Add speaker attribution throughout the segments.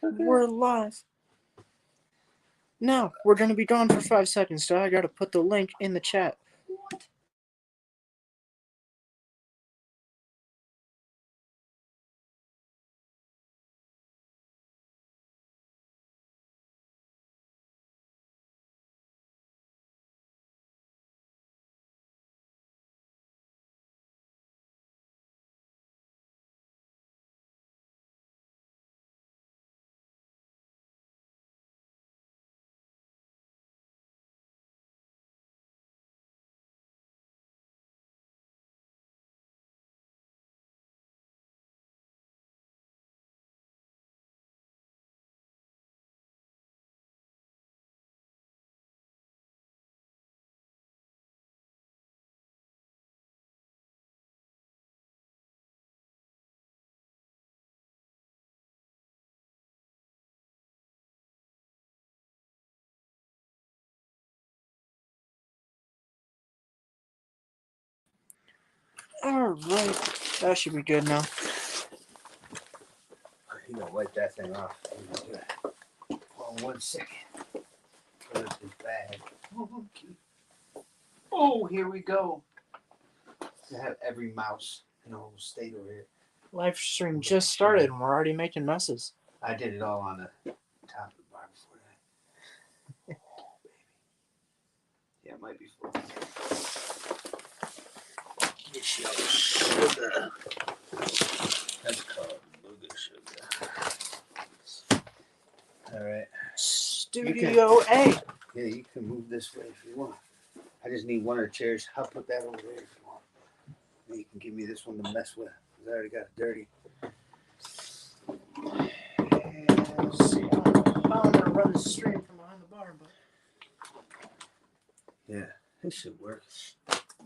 Speaker 1: We're live. Now, we're going to be gone for 5 seconds, so I got to put the link in the chat. Alright, that should be good now.
Speaker 2: You gotta wipe that thing off. Hold on 1 second. Put this bag. Oh, here we go. To have every mouse in the whole state over here.
Speaker 1: Live stream just started and we're already making messes.
Speaker 2: I did it all on the top of the bar before that. Oh, baby. Yeah, it might be full. This yellow sugar. That's called booger sugar. All right.
Speaker 1: Studio A.
Speaker 2: Yeah, you can move this way if you want. I just need one of the chairs. I'll put that over there if you want. And you can give me this one to mess with. Because I already got it dirty.
Speaker 1: And see, I'm going to run the stream from behind the bar, but
Speaker 2: Yeah, this should work.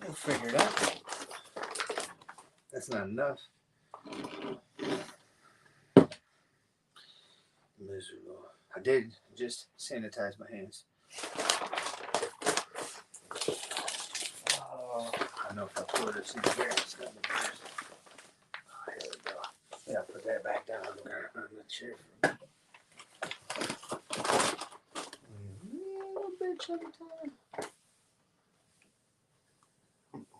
Speaker 1: we'll figure it out.
Speaker 2: That's not enough. Miserable. I did just sanitize my hands. I know if I pour this in here, it's gonna be worse. Oh, here we go. Yeah, put that back down on the chair for a little bit of time.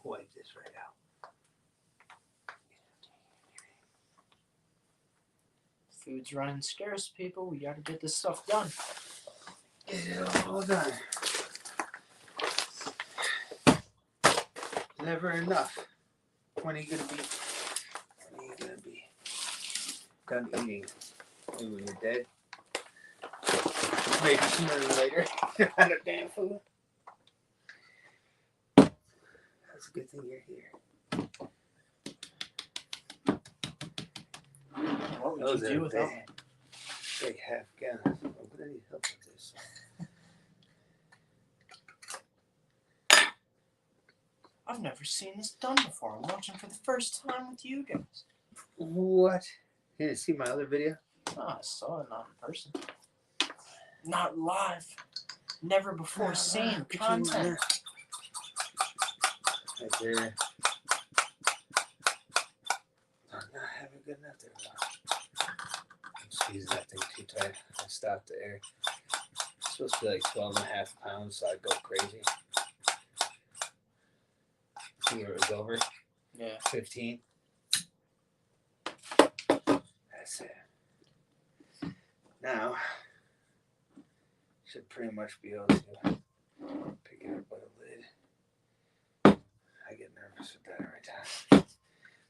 Speaker 2: Wipe this right out.
Speaker 1: Food's running scarce, people. We got to get this stuff done.
Speaker 2: Get it all done. Never enough. When are you gonna be? When are you gonna be done eating? Maybe when you're dead. Maybe sooner than later. You're out of damn food. That's a good thing you're here.
Speaker 1: What would
Speaker 2: Those
Speaker 1: you
Speaker 2: are
Speaker 1: do without me?
Speaker 2: big half gallons. Oh, but I need help with this.
Speaker 1: I've never seen this done before. I'm watching for the first time with you guys.
Speaker 2: What? You didn't see my other video?
Speaker 1: Oh, I saw it not in person. Not live. Never before seen content.
Speaker 2: Right there. I'm not having good enough there. I'm squeezing that thing too tight. I stopped the air. It's supposed to be like 12.5 pounds, so I'd go crazy. See where it was over?
Speaker 1: Yeah.
Speaker 2: 15. That's it. Now, should pretty much be able to pick it up by the lid. I get nervous with that every time.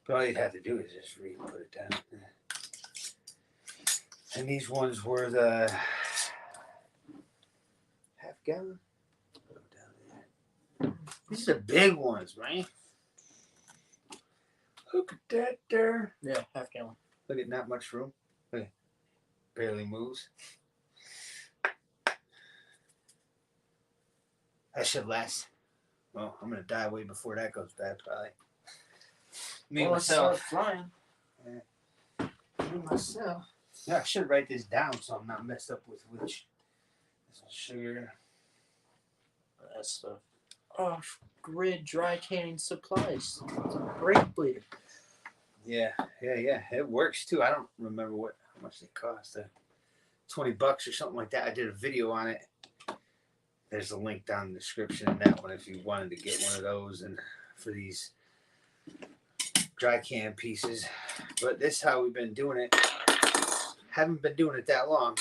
Speaker 2: But all you'd have to do is just put it down. And these ones were the half gallon. Put them down there. These are the big ones, man. Look at that there.
Speaker 1: Yeah, half gallon.
Speaker 2: Look at not much room. Look at, barely moves. That should last. Well, I'm gonna die way before that goes bad, probably. Me myself.
Speaker 1: Flying.
Speaker 2: Yeah. Me myself. Yeah, I should write this down so I'm not messed up with which. This is sugar.
Speaker 1: That stuff. Off-grid dry canning supplies. It's a brake bleeder.
Speaker 2: Yeah. It works too. I don't remember how much they cost. $20 or something like that. I did a video on it. There's a link down in the description in that one if you wanted to get one of those and for these dry can pieces. But this is how we've been doing it. Haven't been doing it that long,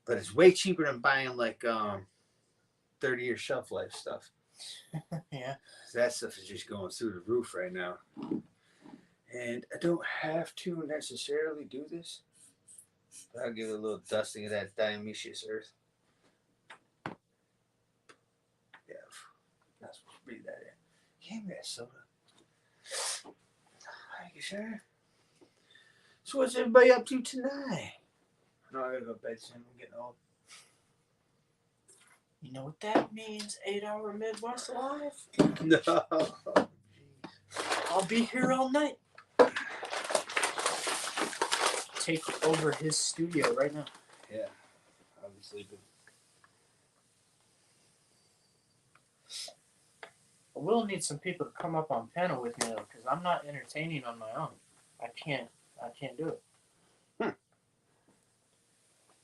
Speaker 2: but it's way cheaper than buying like 30-year shelf life stuff.
Speaker 1: Yeah.
Speaker 2: That stuff is just going through the roof right now. And I don't have to necessarily do this, but I'll give it a little dusting of that diatomaceous earth. Yeah, not supposed to breathe that in. Give me that soda. Thank you, sir. So what's everybody up to tonight? No, I gotta go to bed soon. I'm getting old.
Speaker 1: You know what that means? 8-hour Midwest life.
Speaker 2: No.
Speaker 1: I'll be here all night. Take over his studio right now.
Speaker 2: Yeah, I'll be sleeping.
Speaker 1: I will need some people to come up on panel with me though, because I'm not entertaining on my own. I can't do it.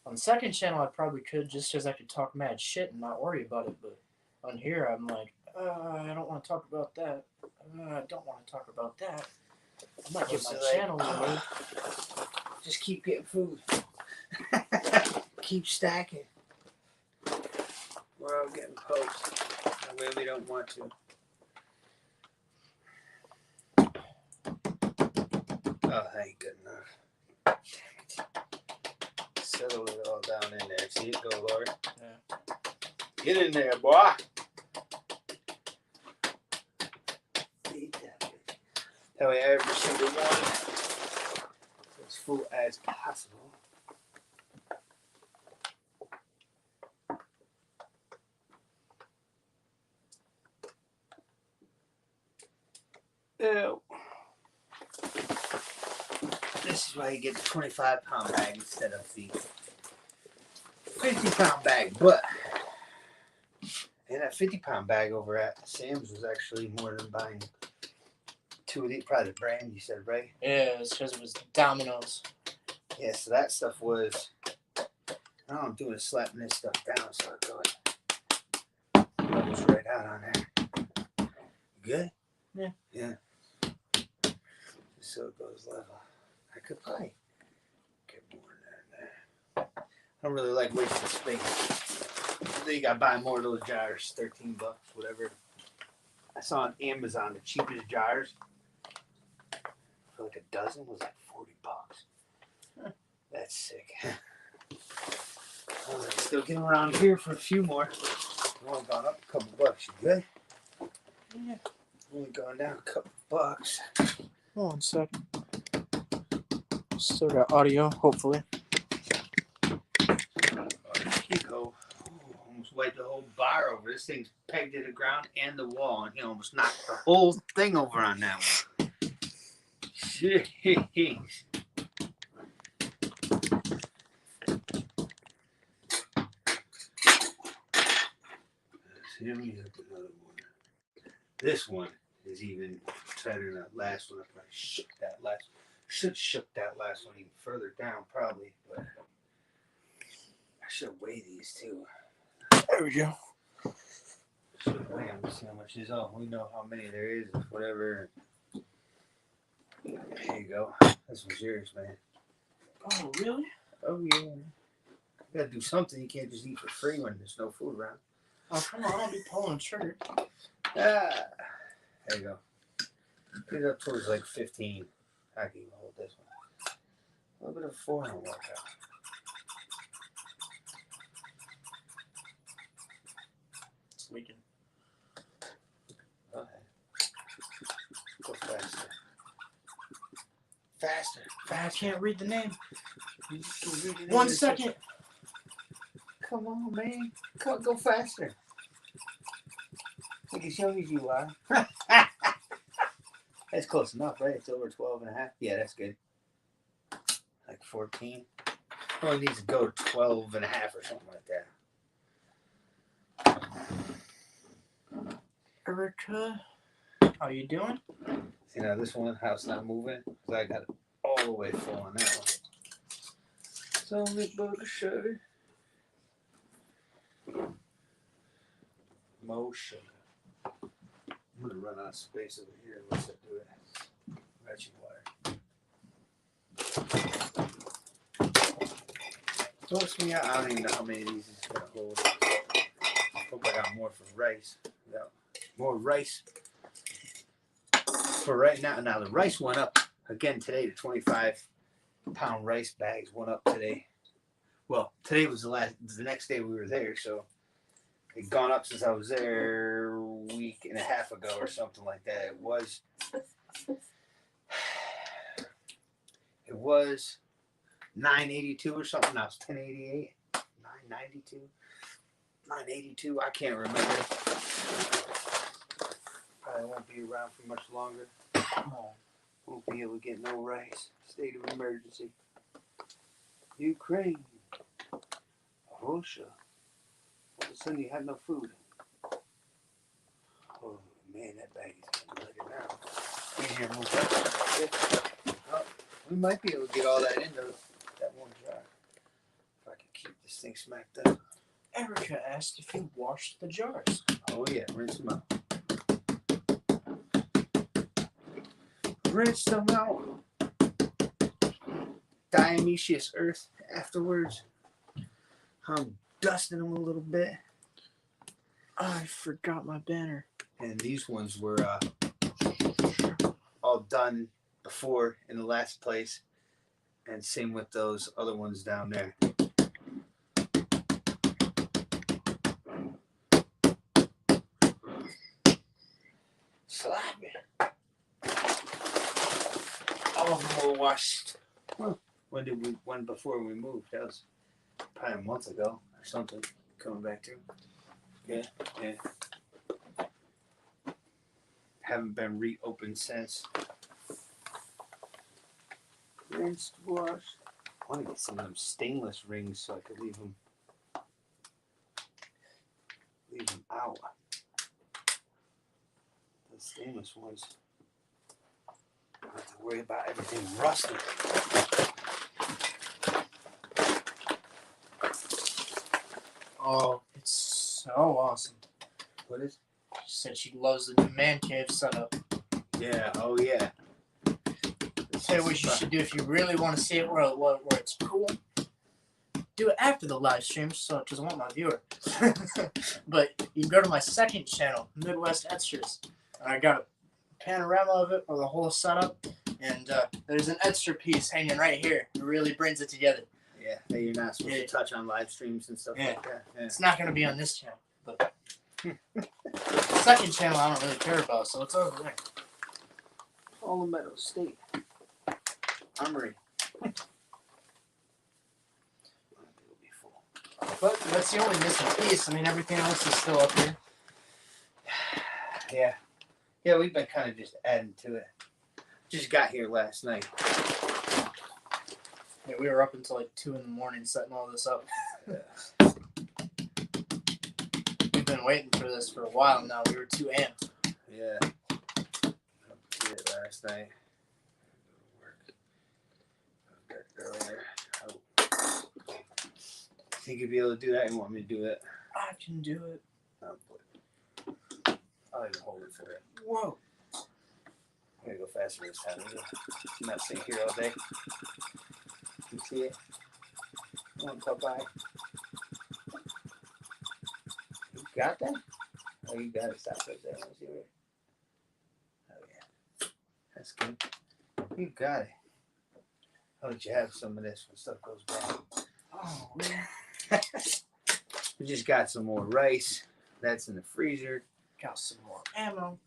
Speaker 1: On the second channel, I probably could just because I could talk mad shit and not worry about it. But on here, I'm like, I don't want to talk about that. I don't want to talk about that. I might get my channel removed.
Speaker 2: Just keep getting food. Keep stacking. We're all getting posts. That way we don't want to. Oh, that ain't good enough. Damn it. Settle it all down in there. See it go, Lord?
Speaker 1: Yeah.
Speaker 2: Get in there, boy. That way every single one is as full as possible. Ew. This is why you get the 25-pound bag instead of the 50-pound bag. But and that 50-pound bag over at Sam's was actually more than buying two of these. Probably the brand you said, right?
Speaker 1: Yeah, it's because it was Domino's.
Speaker 2: Yeah, so that stuff was. I'm doing is slapping this stuff down so it goes right out on there. Good?
Speaker 1: Yeah.
Speaker 2: Yeah. So it goes level. I could probably get more in there. I don't really like wasting space. I think you gotta buy more of those jars. $13, whatever. I saw on Amazon the cheapest jars for like a dozen was like $40.
Speaker 1: Huh.
Speaker 2: That's sick. Still getting around here for a few more. Only gone up a couple bucks. You good?
Speaker 1: Yeah.
Speaker 2: Only gone down a couple bucks.
Speaker 1: Hold on a second. Still got audio, hopefully.
Speaker 2: There you go. Almost wiped the whole bar over. This thing's pegged to the ground and the wall, and he almost knocked the whole thing over on that one. Jeez. Let me look at another one. This one is even tighter than that last one. I probably shook that last. Should have shook that last one even further down, probably. But I should weigh these too.
Speaker 1: There we go.
Speaker 2: Should weigh them to see how much is. Oh, we know how many there is. Whatever. There you go. This one's yours, man.
Speaker 1: Oh, really?
Speaker 2: Oh yeah. You gotta do something. You can't just eat for free when there's no food around.
Speaker 1: Oh, come on. I'll be pulling trigger.
Speaker 2: There you go. Get it up towards like 15. I can even hold this one. A little bit of forehand workout.
Speaker 1: It's leaking.
Speaker 2: Go ahead. Go faster. Faster.
Speaker 1: I can't read the name.
Speaker 2: You can read it in
Speaker 1: 1
Speaker 2: the
Speaker 1: second.
Speaker 2: Come on, man. Go faster. Look as young as you are. That's close enough, right? It's over 12 and a half. Yeah, that's good. Like 14. Only needs to go 12 and a half or something like that.
Speaker 1: Erica, how you doing?
Speaker 2: See now this one, how it's not moving? Because I got it all the way full on that one. Only about the sugar. Mo sugar. I'm gonna run out of space over here unless I do it. Ratchet wire. Toast me out. I don't even know how many of these is gonna hold. Hope I got more for rice. Got more rice for right now. Now the rice went up again today. The 25-pound rice bags went up today. Well, today was the next day we were there, so it gone up since I was there a week and a half ago or something like that. It was $9.82 or something. Now it's $10.88, $9.92, $9.82. I can't remember. Probably won't be around for much longer. Won't be able to get no rice. State of emergency. Ukraine. Russia. All of a sudden you have no food. Oh man, that bag is getting loaded now. Easier to move up. Oh, we might be able to get all that into that one jar. If I can keep this thing smacked up.
Speaker 1: Erica asked if you washed the jars.
Speaker 2: Oh yeah, rinse them out. Rinse them out. Dionysius earth afterwards. I'm dusting them a little bit.
Speaker 1: I forgot my banner.
Speaker 2: And these ones were all done before in the last place. And same with those other ones down there. Slap it. All of them were washed. When before we moved? That was probably a month ago or something. Coming back to. Yeah. Haven't been reopened since. Rinsed, washed. I want to get some of them stainless rings so I could leave them out. The stainless ones. I don't have to worry about everything rusting.
Speaker 1: Oh, it's so awesome.
Speaker 2: What is?
Speaker 1: She said she loves the new man cave setup.
Speaker 2: Yeah. Oh yeah.
Speaker 1: Tell you what you should do if you really want to see it where it's cool. Do it after the live stream, so because I want my viewer. But you can go to my second channel, Midwest Etsters, and I got a panorama of it or the whole setup, and there's an Etster piece hanging right here. It really brings it together.
Speaker 2: Yeah, that you're not supposed to touch on live streams and stuff like that. Yeah.
Speaker 1: It's not going to be on this channel, but the second channel I don't really care about, so it's over there.
Speaker 2: Palmetto State Armory.
Speaker 1: But that's the only missing piece. I mean, everything else is still up here.
Speaker 2: Yeah, we've been kind of just adding to it. Just got here last night.
Speaker 1: Yeah, we were up until like 2 in the morning setting all this up. We've been waiting for this for a while now. We were too amped.
Speaker 2: Yeah. I did it last night. Work. Earlier. Think you'd be able to do that? You want me to do it?
Speaker 1: I can do it.
Speaker 2: I'll even hold it for it.
Speaker 1: Whoa.
Speaker 2: I'm gonna go faster this time. I'm not sitting here all day. You see it? Come on, bye. You got that? Oh, you got it. Stop right there. Let's see it. Oh, yeah. That's good. You got it. I'll let you have some of this when stuff goes bad.
Speaker 1: Oh, man.
Speaker 2: We just got some more rice. That's in the freezer.
Speaker 1: Got some more ammo.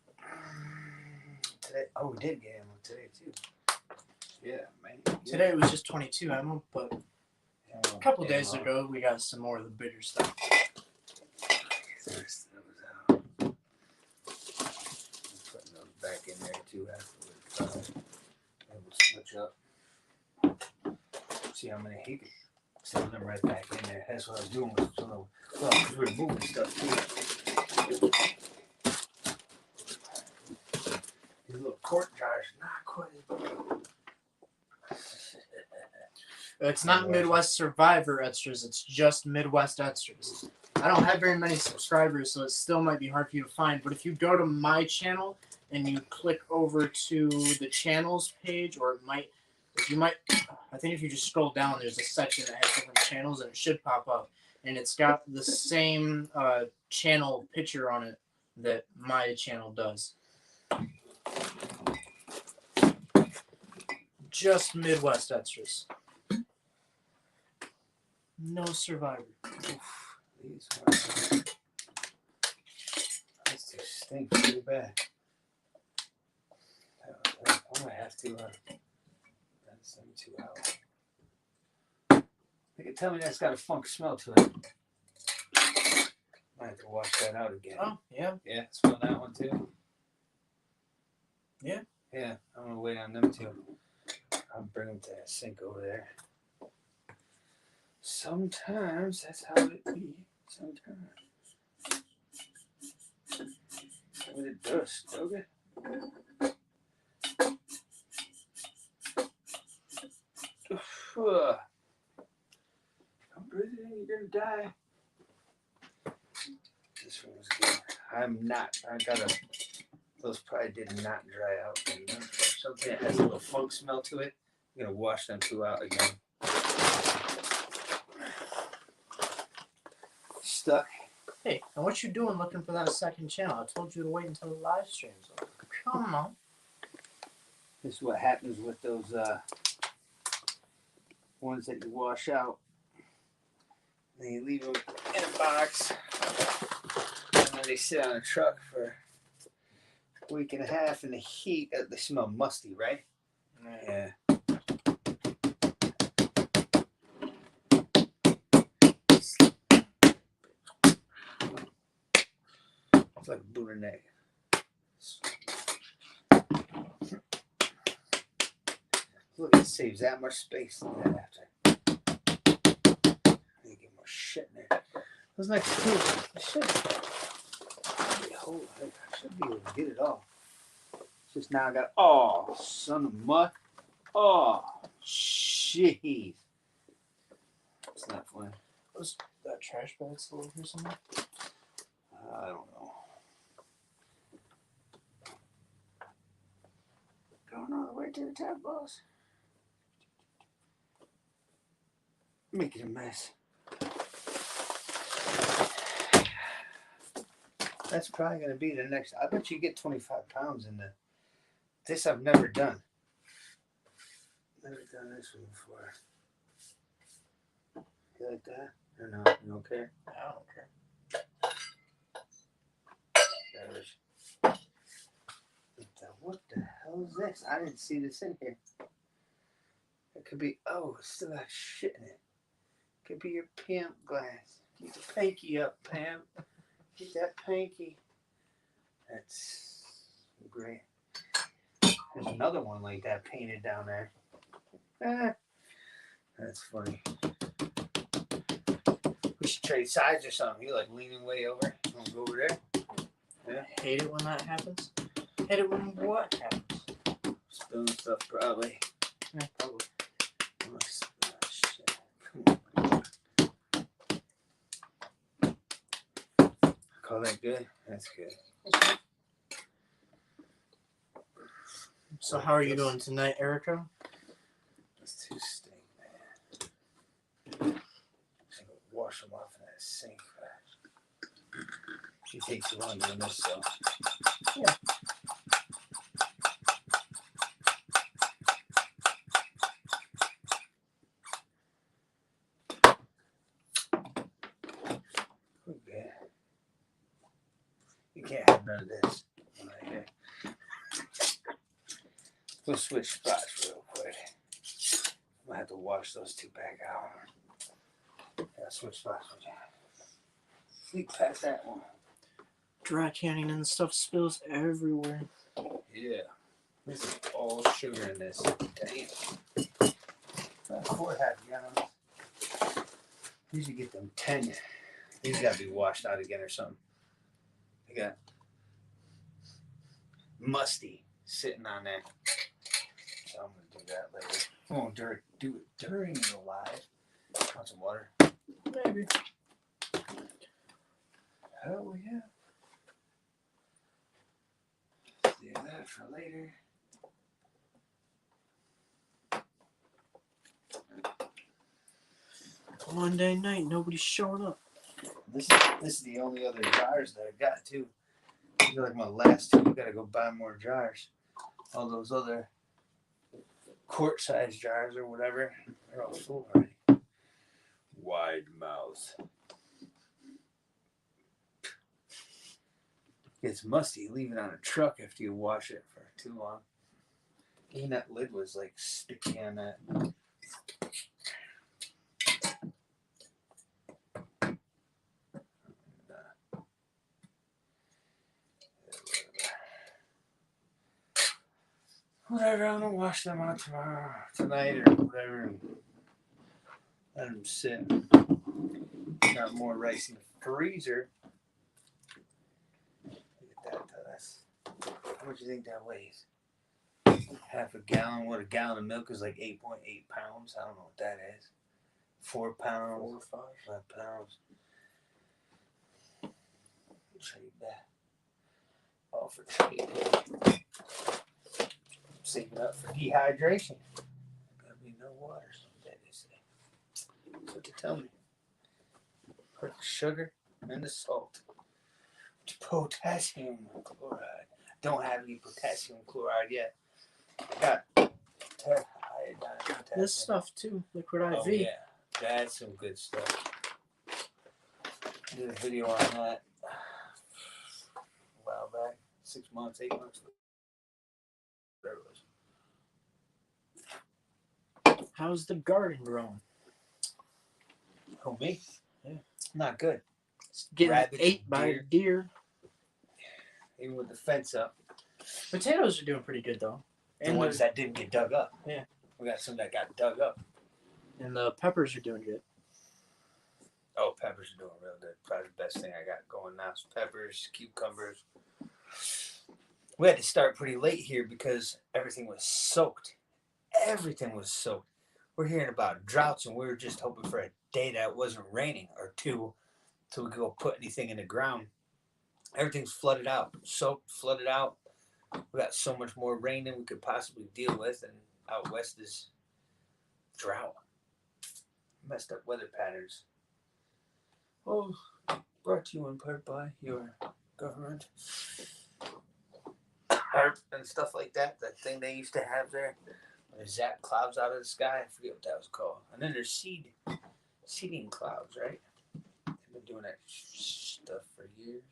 Speaker 2: Today, we did get ammo today too. Yeah, man.
Speaker 1: Today it was just 22 ammo, but a couple days ago we got some more of the bigger stuff.
Speaker 2: I'm putting those back in there too afterwards. And we'll switch up. See how many he could send them right back in there. That's what I was doing with some of because we were moving stuff too. These little quart jars, not quite as big.
Speaker 1: It's not Midwest Survivor extras. It's just Midwest extras. I don't have very many subscribers, so it still might be hard for you to find. But if you go to my channel and you click over to the channels page, or it might, I think if you just scroll down, there's a section that has different channels, and it should pop up. And it's got the same channel picture on it that my channel does. Just Midwest extras. No Survivor.
Speaker 2: Oof, these ones. These two stink pretty bad. I'm gonna have to rinse them two out. They can tell me that's got a funk smell to it. I have to wash that out again.
Speaker 1: Oh, yeah.
Speaker 2: Yeah, smell that one too.
Speaker 1: Yeah.
Speaker 2: Yeah, I'm gonna wait on them two. I'll bring them to that sink over there. Sometimes that's how it be. Sometimes. With the dust, okay? I'm breathing, you're gonna die. This one was good. Those probably did not dry out enough. Something that has a little funk smell to it. I'm gonna wash them two out again. Stuck.
Speaker 1: Hey, and what you doing looking for that second channel? I told you to wait until the live stream's over. Come on.
Speaker 2: This is what happens with those ones that you wash out. Then you leave them in a box. And then they sit on a truck for a week and a half in the heat. They smell musty, right? Yeah. It's like a Buddha neck. Look, it saves that much space than that after. You get more shit in there. Those next two, I should be able to get it all. It's just now I got, oh, son of muck. Oh, jeez. It's not fun.
Speaker 1: Was that trash bag still over here somewhere?
Speaker 2: I don't know. Going all the way to the top, boss. Making a mess. That's probably going to be the next. I bet you get 25 pounds in the. This I've never done. Never done this one before. You like that? Or no? You don't care?
Speaker 1: I don't care.
Speaker 2: What the hell is this? I didn't see this in here. It could be. Oh, it's still got shit in it. Could be your pimp glass. Get the pinky up, Pam. Get that pinky. That's great. There's another one like that painted down there. That's funny. We should trade sides or something. You like leaning way over? You want to go over there?
Speaker 1: Yeah. I hate it when that happens. Hate it when what happens?
Speaker 2: Spilling stuff probably.
Speaker 1: Yeah, probably.
Speaker 2: Oh, shit. Come on. Call that good? That's good.
Speaker 1: So how are you doing tonight, Erica?
Speaker 2: Those two stink, man. Just gonna wash them off in that sink fast. She takes too long doing this, so.
Speaker 1: Yeah.
Speaker 2: Okay. You can't have none of this. Right here. We'll switch spots real quick. I'm gonna have to wash those two back out. Yeah, switch spots with you. Sneak past that one.
Speaker 1: Dry canning and stuff spills everywhere.
Speaker 2: Yeah. This is all sugar in this. Damn. That's 4 half gallons. Usually get them 10. These gotta be washed out again or something. They got musty sitting on there. So I'm gonna do that later. won't do it during the live. Want some water?
Speaker 1: Maybe.
Speaker 2: Oh yeah. Save that for later.
Speaker 1: Monday night, nobody's showing up.
Speaker 2: This is the only other jars that I got too. These are like my last two. I gotta go buy more jars. All those other quart size jars or whatever, they're all full already. Wide mouth. Gets musty. Leave it on a truck after you wash it for too long. Even that lid was like sticky on that. Whatever, I'm gonna wash them out tonight or whatever, and let them sit. Got more rice in the freezer. Look at that, that's how much do you think that weighs? Half a gallon. What, a gallon of milk is like 8.8 pounds. I don't know what that is. 4 pounds.
Speaker 1: 4 or 5.
Speaker 2: 5 pounds. Trade that. All for trade. Save it up for dehydration. Gotta be no water, someday they say. That's what they tell me. Put the sugar and the salt. Potassium chloride. Don't have any potassium chloride yet. I got iodine.
Speaker 1: This stuff too, liquid IV.
Speaker 2: Oh yeah, that's some good stuff. Did a video on that a while back, 6 months, 8 months. Whatever it was.
Speaker 1: How's the garden growing?
Speaker 2: Oh me?
Speaker 1: Yeah.
Speaker 2: Not good.
Speaker 1: It's getting
Speaker 2: Rabbits,
Speaker 1: ate by
Speaker 2: deer.
Speaker 1: deer.
Speaker 2: Even with the fence up.
Speaker 1: Potatoes are doing pretty good though.
Speaker 2: The ones that didn't get dug up.
Speaker 1: Yeah.
Speaker 2: We got some that got dug up.
Speaker 1: And the peppers are doing good.
Speaker 2: Oh, peppers are doing real good. Probably the best thing I got going now is peppers, cucumbers. We had to start pretty late here because everything was soaked. Everything was soaked. We're hearing about droughts and we were just hoping for a day that it wasn't raining or two so we could go put anything in the ground. Everything's flooded out, soaked, flooded out. We got so much more rain than we could possibly deal with, and out west is drought. Messed up weather patterns. Oh, brought to you in part by your government. HAARP and stuff like that. That thing they used to have there. Where they zap clouds out of the sky. I forget what that was called. And then there's seeding clouds, right? They've been doing that stuff for years.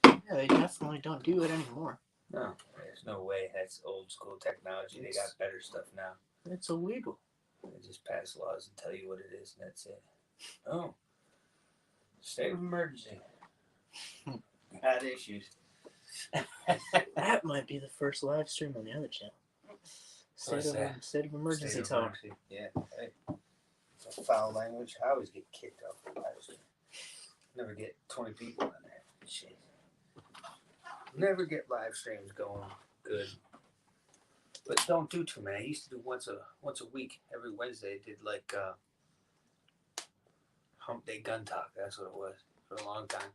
Speaker 1: Yeah, they definitely don't do it anymore.
Speaker 2: No, there's no way. That's old school technology. They got better stuff now.
Speaker 1: It's illegal.
Speaker 2: They just pass laws and tell you what it is, and that's it. Oh, state of emergency. Got issues.
Speaker 1: That might be the first live stream on the other channel. State of emergency
Speaker 2: State of
Speaker 1: talk.
Speaker 2: emergency. Yeah. Hey. It's a foul language. I always get kicked off the live stream. Never get 20 people in there. Shit. Never get live streams going good. But don't do too many. I used to do once a week. Every Wednesday I did like Hump Day Gun Talk. That's what it was for a long time.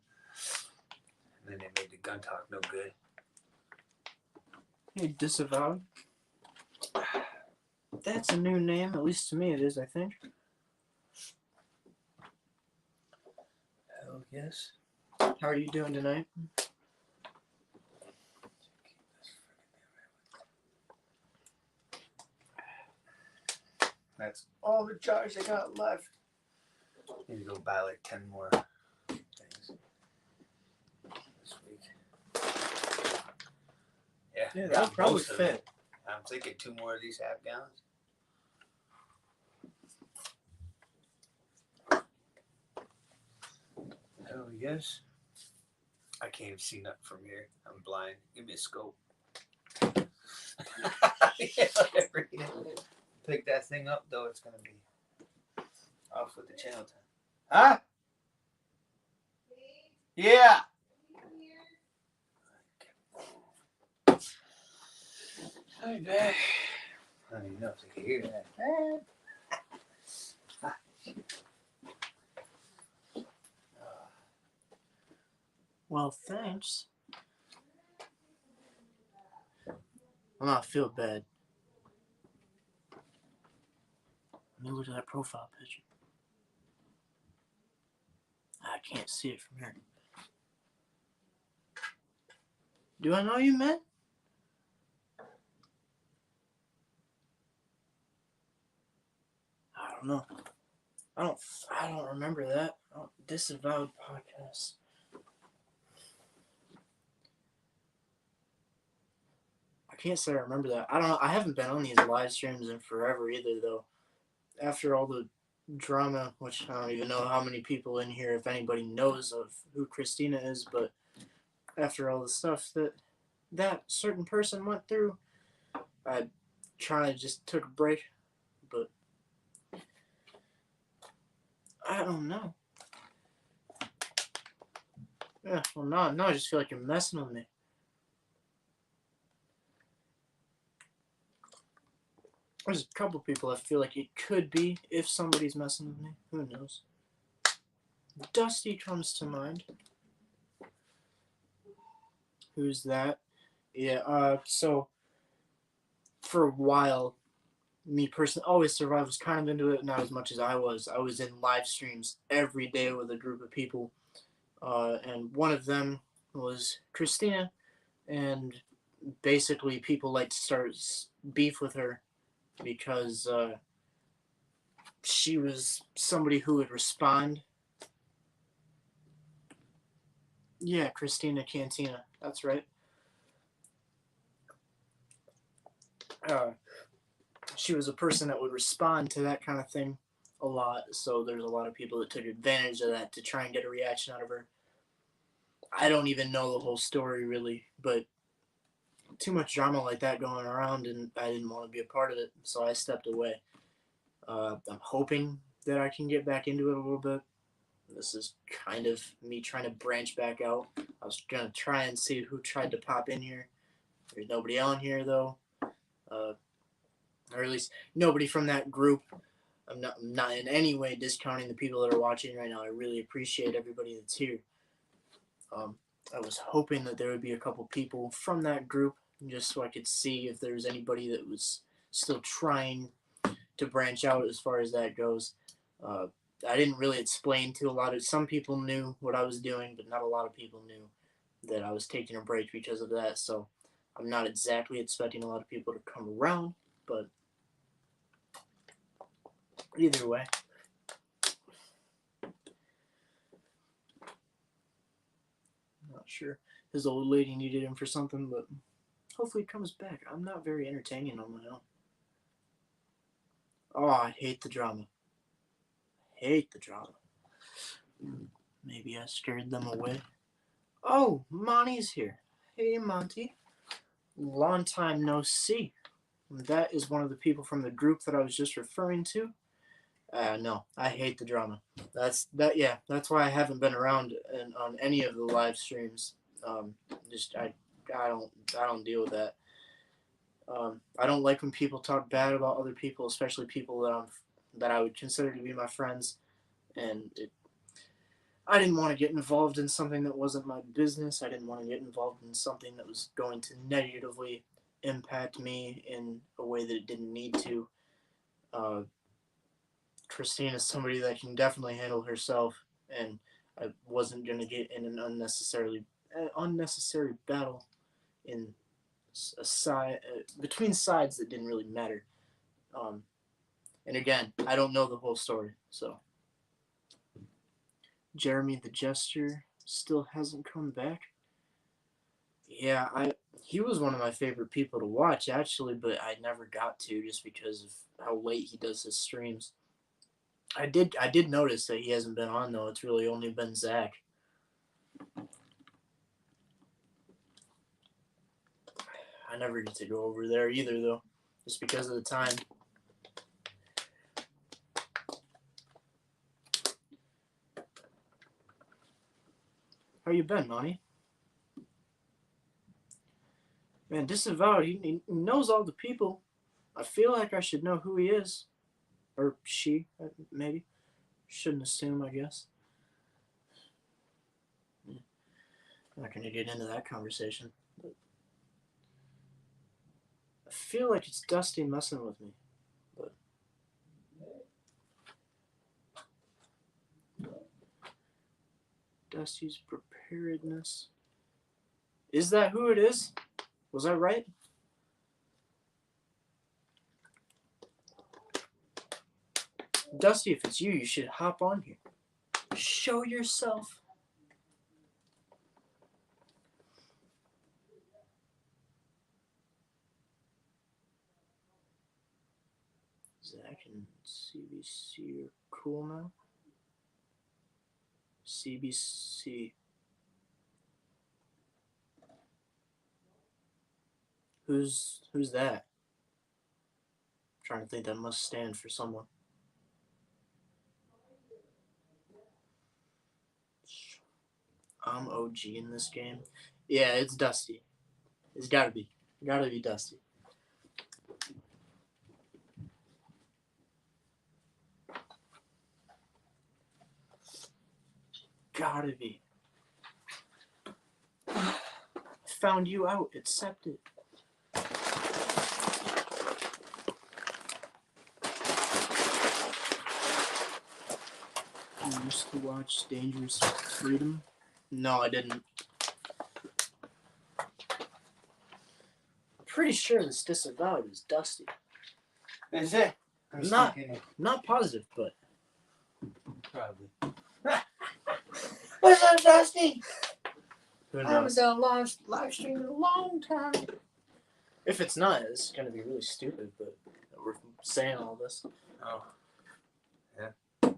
Speaker 2: And then they made the gun talk no good.
Speaker 1: You disavowed? That's a new name, at least to me it is, I think.
Speaker 2: Hell yes.
Speaker 1: How are you doing tonight?
Speaker 2: That's all the jars I got left. Need to go buy like 10 more things this week.
Speaker 1: Yeah,
Speaker 2: got
Speaker 1: that'll probably
Speaker 2: most of it.
Speaker 1: fit.
Speaker 2: I'm thinking 2 more of these half gallons. Hell yes. I can't even see nothing from here. I'm blind. Give me a scope. Yeah, whatever. Pick that thing up though, it's gonna be off with the channel time. Huh? Yeah. Hi, back. I don't even know if they can hear that.
Speaker 1: Well, thanks. I feel bad. Let me look at that profile picture. I can't see it from here. Do I know you, man? I don't know. I don't remember that. Oh, Disavowed podcast. I can't say I remember that. I don't know. I haven't been on these live streams in forever either, though. After all the drama, which I don't even know how many people in here, if anybody knows of who Christina is, but after all the stuff that certain person went through, I kind of just took a break. But I don't know. Yeah, well, no, I just feel like you're messing with me. There's a couple people I feel like it could be if somebody's messing with me. Who knows? Dusty comes to mind. Who's that? Yeah, so for a while, me personally, Always Survive was kind of into it, not as much as I was. I was in live streams every day with a group of people, and one of them was Christina, and basically people like to start beef with her because she was somebody who would respond. Yeah, Christina Cantina, that's right. She was a person that would respond to that kind of thing a lot, so there's a lot of people that took advantage of that to try and get a reaction out of her. I don't even know the whole story really, but too much drama like that going around, and I didn't want to be a part of it, so I stepped away. I'm hoping that I can get back into it a little bit. This is kind of me trying to branch back out. I was gonna try and see who tried to pop in here. There's nobody on here though, or at least nobody from that group. I'm not in any way discounting the people that are watching right now. I really appreciate everybody that's here. I was hoping that there would be a couple people from that group just so I could see if there was anybody that was still trying to branch out as far as that goes. I didn't really explain to a lot of some people knew what I was doing, but not a lot of people knew that I was taking a break because of that. So I'm not exactly expecting a lot of people to come around, but either way. Not sure. His old lady needed him for something, but hopefully he comes back. I'm not very entertaining on my own. Oh, I hate the drama. Hate the drama. Maybe I scared them away. Oh, Monty's here. Hey, Monty. Long time no see. That is one of the people from the group that I was just referring to. No, I hate the drama. Yeah, that's why I haven't been around on any of the live streams. Just I don't deal with that. I don't like when people talk bad about other people, especially people that I would consider to be my friends. And I didn't want to get involved in something that wasn't my business. I didn't want to get involved in something that was going to negatively impact me in a way that it didn't need to. Christine is somebody that can definitely handle herself, and I wasn't going to get in an unnecessary battle in a side between sides that didn't really matter. And again, I don't know the whole story, so Jeremy the Jester still hasn't come back. Yeah, he was one of my favorite people to watch actually, but I never got to just because of how late he does his streams. I did notice that he hasn't been on though. It's really only been Zach. I never get to go over there either though, just because of the time. How you been, Monty? Man, Disavowed, he knows all the people. I feel like I should know who he is. Or she, maybe. Shouldn't assume, I guess. I'm not going to get into that conversation. But I feel like it's Dusty messing with me. But Dusty's preparedness. Is that who it is? Was I right? Dusty, if it's you, you should hop on here. Show yourself. Zach and CBC are cool now. CBC. Who's that? I'm trying to think. That must stand for someone. I'm OG in this game. Yeah, it's Dusty. It's gotta be. Gotta be Dusty. Gotta be. Found you out. Accept it. You used to watch Dangerous Freedom? No, I didn't. Pretty sure this disavowed is Dusty.
Speaker 2: Is it?
Speaker 1: Not positive, but
Speaker 2: Probably. What's up, Dusty?
Speaker 1: who
Speaker 2: I haven't
Speaker 1: knows?
Speaker 2: done a live stream in a long time.
Speaker 1: If it's not, it's gonna be really stupid. But we're saying all this.
Speaker 2: Oh. Yeah. I had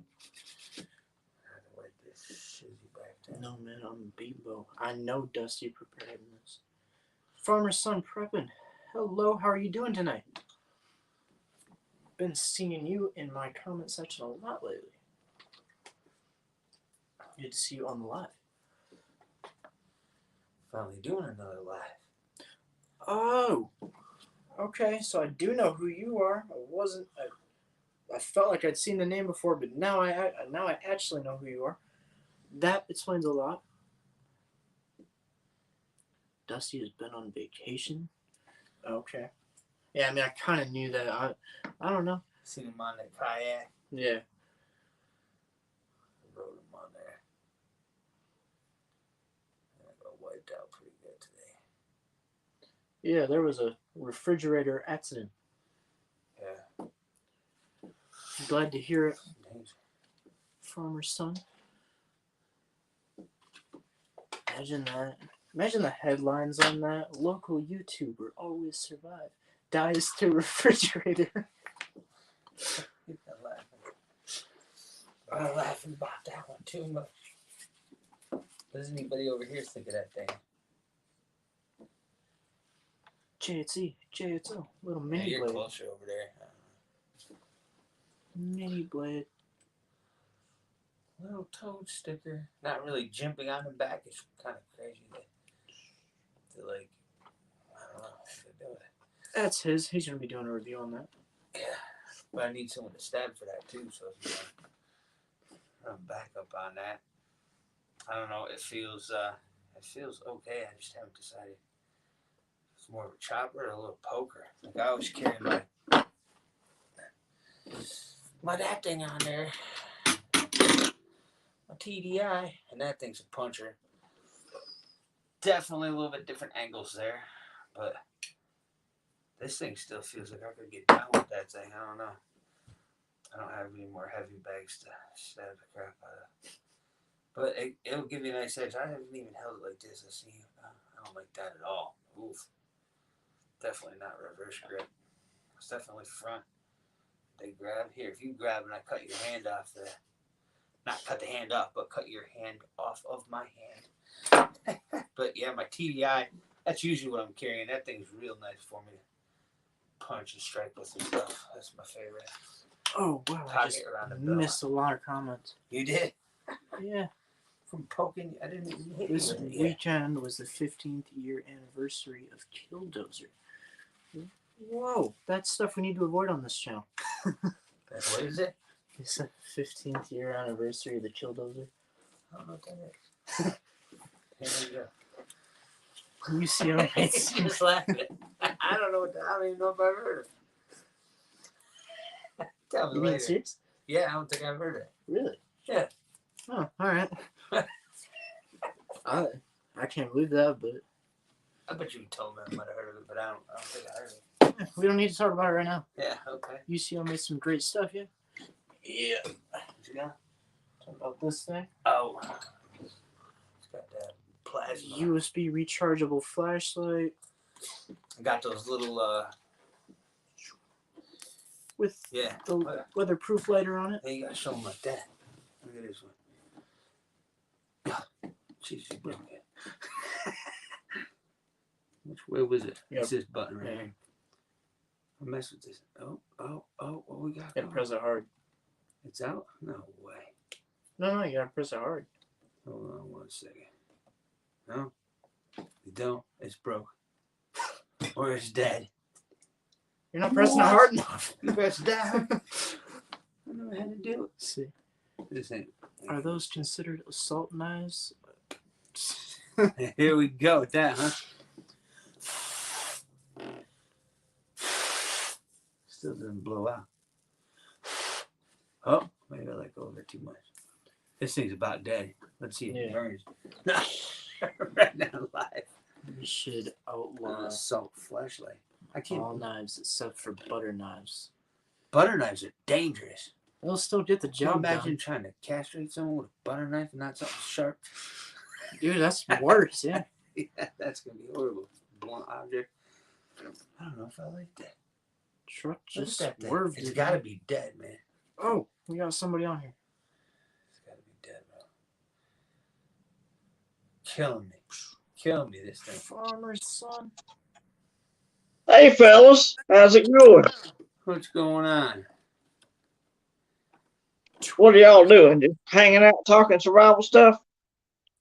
Speaker 2: to wipe this shizzy back down.
Speaker 1: No man, I'm Bebo. I know Dusty preparedness. Farmer's son prepping. Hello, how are you doing tonight? Been seeing you in my comment section a lot lately. Good to see you on the live.
Speaker 2: Finally doing another live.
Speaker 1: Oh, okay. So I do know who you are. I felt like I'd seen the name before, but now I actually know who you are. That explains a lot. Dusty has been on vacation. Okay. Yeah, I mean, I kind of knew that. I don't know.
Speaker 2: Seen him on that kayak.
Speaker 1: Yeah.
Speaker 2: Rode him on there. And I got wiped out pretty good today.
Speaker 1: Yeah, there was a refrigerator accident.
Speaker 2: Yeah.
Speaker 1: Glad to hear it,
Speaker 2: Danger.
Speaker 1: farmer's son. Imagine that. Imagine the headlines on that. Local YouTuber always survive. Dies to refrigerator.
Speaker 2: You're laughing. I'm laughing about that one too much. What does anybody over here think of that thing?
Speaker 1: JHO. Little
Speaker 2: Yeah,
Speaker 1: mini
Speaker 2: you're
Speaker 1: blade.
Speaker 2: closer over there.
Speaker 1: Mini blade.
Speaker 2: Little toad sticker. Not really jumping on the back. It's kind of crazy to like, I don't know how to do it.
Speaker 1: That's his. He's going to be doing a review on that.
Speaker 2: Yeah. But I need someone to stab for that too, so I'm back up on that. I don't know, it feels okay. I just haven't decided. It's more of a chopper or a little poker. Like I always carry my that thing on there. My TDI, and that thing's a puncher. Definitely a little bit different angles there, but this thing still feels like I could get down with that thing. I don't know. I don't have any more heavy bags to stab the crap out of. But it'll give you a nice edge. I haven't even held it like this. I don't like that at all. Oof. Definitely not reverse grip. It's definitely front. They grab here. If you grab and I cut your hand off the, not cut the hand off, but cut your hand off of my hand. But yeah, my TDI. That's usually what I'm carrying. That thing's real nice for me to punch and strike with and stuff. That's my favorite.
Speaker 1: Oh, wow. I just missed a lot of comments.
Speaker 2: You did?
Speaker 1: Yeah.
Speaker 2: From poking, I didn't even hit
Speaker 1: This
Speaker 2: you.
Speaker 1: weekend was the 15th year anniversary of Killdozer. Whoa, that's stuff we need to avoid on this channel.
Speaker 2: What is it?
Speaker 1: It's the 15th year anniversary of the Killdozer.
Speaker 2: I don't know what that is. Here we go.
Speaker 1: UCO made some
Speaker 2: Just laughing. I don't know what I don't even know if I've heard it. Tell me
Speaker 1: You being
Speaker 2: later.
Speaker 1: serious?
Speaker 2: Yeah, I don't think I've heard it.
Speaker 1: Really?
Speaker 2: Yeah.
Speaker 1: Oh, alright. I can't believe that, but
Speaker 2: I bet you told me I might have heard of it, but I don't think I heard it.
Speaker 1: we don't need to talk about it right now.
Speaker 2: Yeah, okay.
Speaker 1: UCO made some great stuff, yeah?
Speaker 2: Yeah. What you got?
Speaker 1: Talk about this thing.
Speaker 2: Oh. It's got that plasma.
Speaker 1: USB rechargeable flashlight
Speaker 2: I got those little,
Speaker 1: with
Speaker 2: yeah.
Speaker 1: the weatherproof lighter on it.
Speaker 2: Hey, you gotta show them like that. Look at this one. Jeez, you broke it. Where was it?
Speaker 1: Yep.
Speaker 2: It's this button right
Speaker 1: Yeah.
Speaker 2: here. I'll mess with this. Oh, what we got?
Speaker 1: Yeah,
Speaker 2: going?
Speaker 1: press it hard.
Speaker 2: It's out? No way.
Speaker 1: No, you gotta press it hard.
Speaker 2: Hold on 1 second. No? You don't? It's broke. Or it's dead.
Speaker 1: You're not pressing it hard enough.
Speaker 2: You press down. I never had to do it.
Speaker 1: Let's see.
Speaker 2: This ain't.
Speaker 1: Are those considered assault knives?
Speaker 2: Here we go with that, huh? Still doesn't blow out. Oh, maybe I let go of it too much. This thing's about dead. Let's see if it
Speaker 1: Yeah.
Speaker 2: burns. Right now, live.
Speaker 1: We should outlaw
Speaker 2: Assault flashlight. I can't.
Speaker 1: all knives except for butter knives.
Speaker 2: Butter knives are dangerous.
Speaker 1: They'll still get the
Speaker 2: Can you
Speaker 1: job
Speaker 2: imagine
Speaker 1: done.
Speaker 2: trying to castrate someone with a butter knife and not something sharp?
Speaker 1: Dude, that's worse, yeah.
Speaker 2: Yeah, that's gonna be horrible. Blunt object. I don't know if I like that.
Speaker 1: Truck
Speaker 2: Look at
Speaker 1: just
Speaker 2: that thing.
Speaker 1: swerved.
Speaker 2: It's
Speaker 1: it.
Speaker 2: gotta be dead, man.
Speaker 1: Oh, we got somebody on here.
Speaker 2: It's gotta be dead, bro. Killing me. Killing me, this thing.
Speaker 1: Farmer's son.
Speaker 3: Hey fellas, how's it going?
Speaker 2: What's going on?
Speaker 3: What are y'all doing? Just hanging out, talking survival stuff?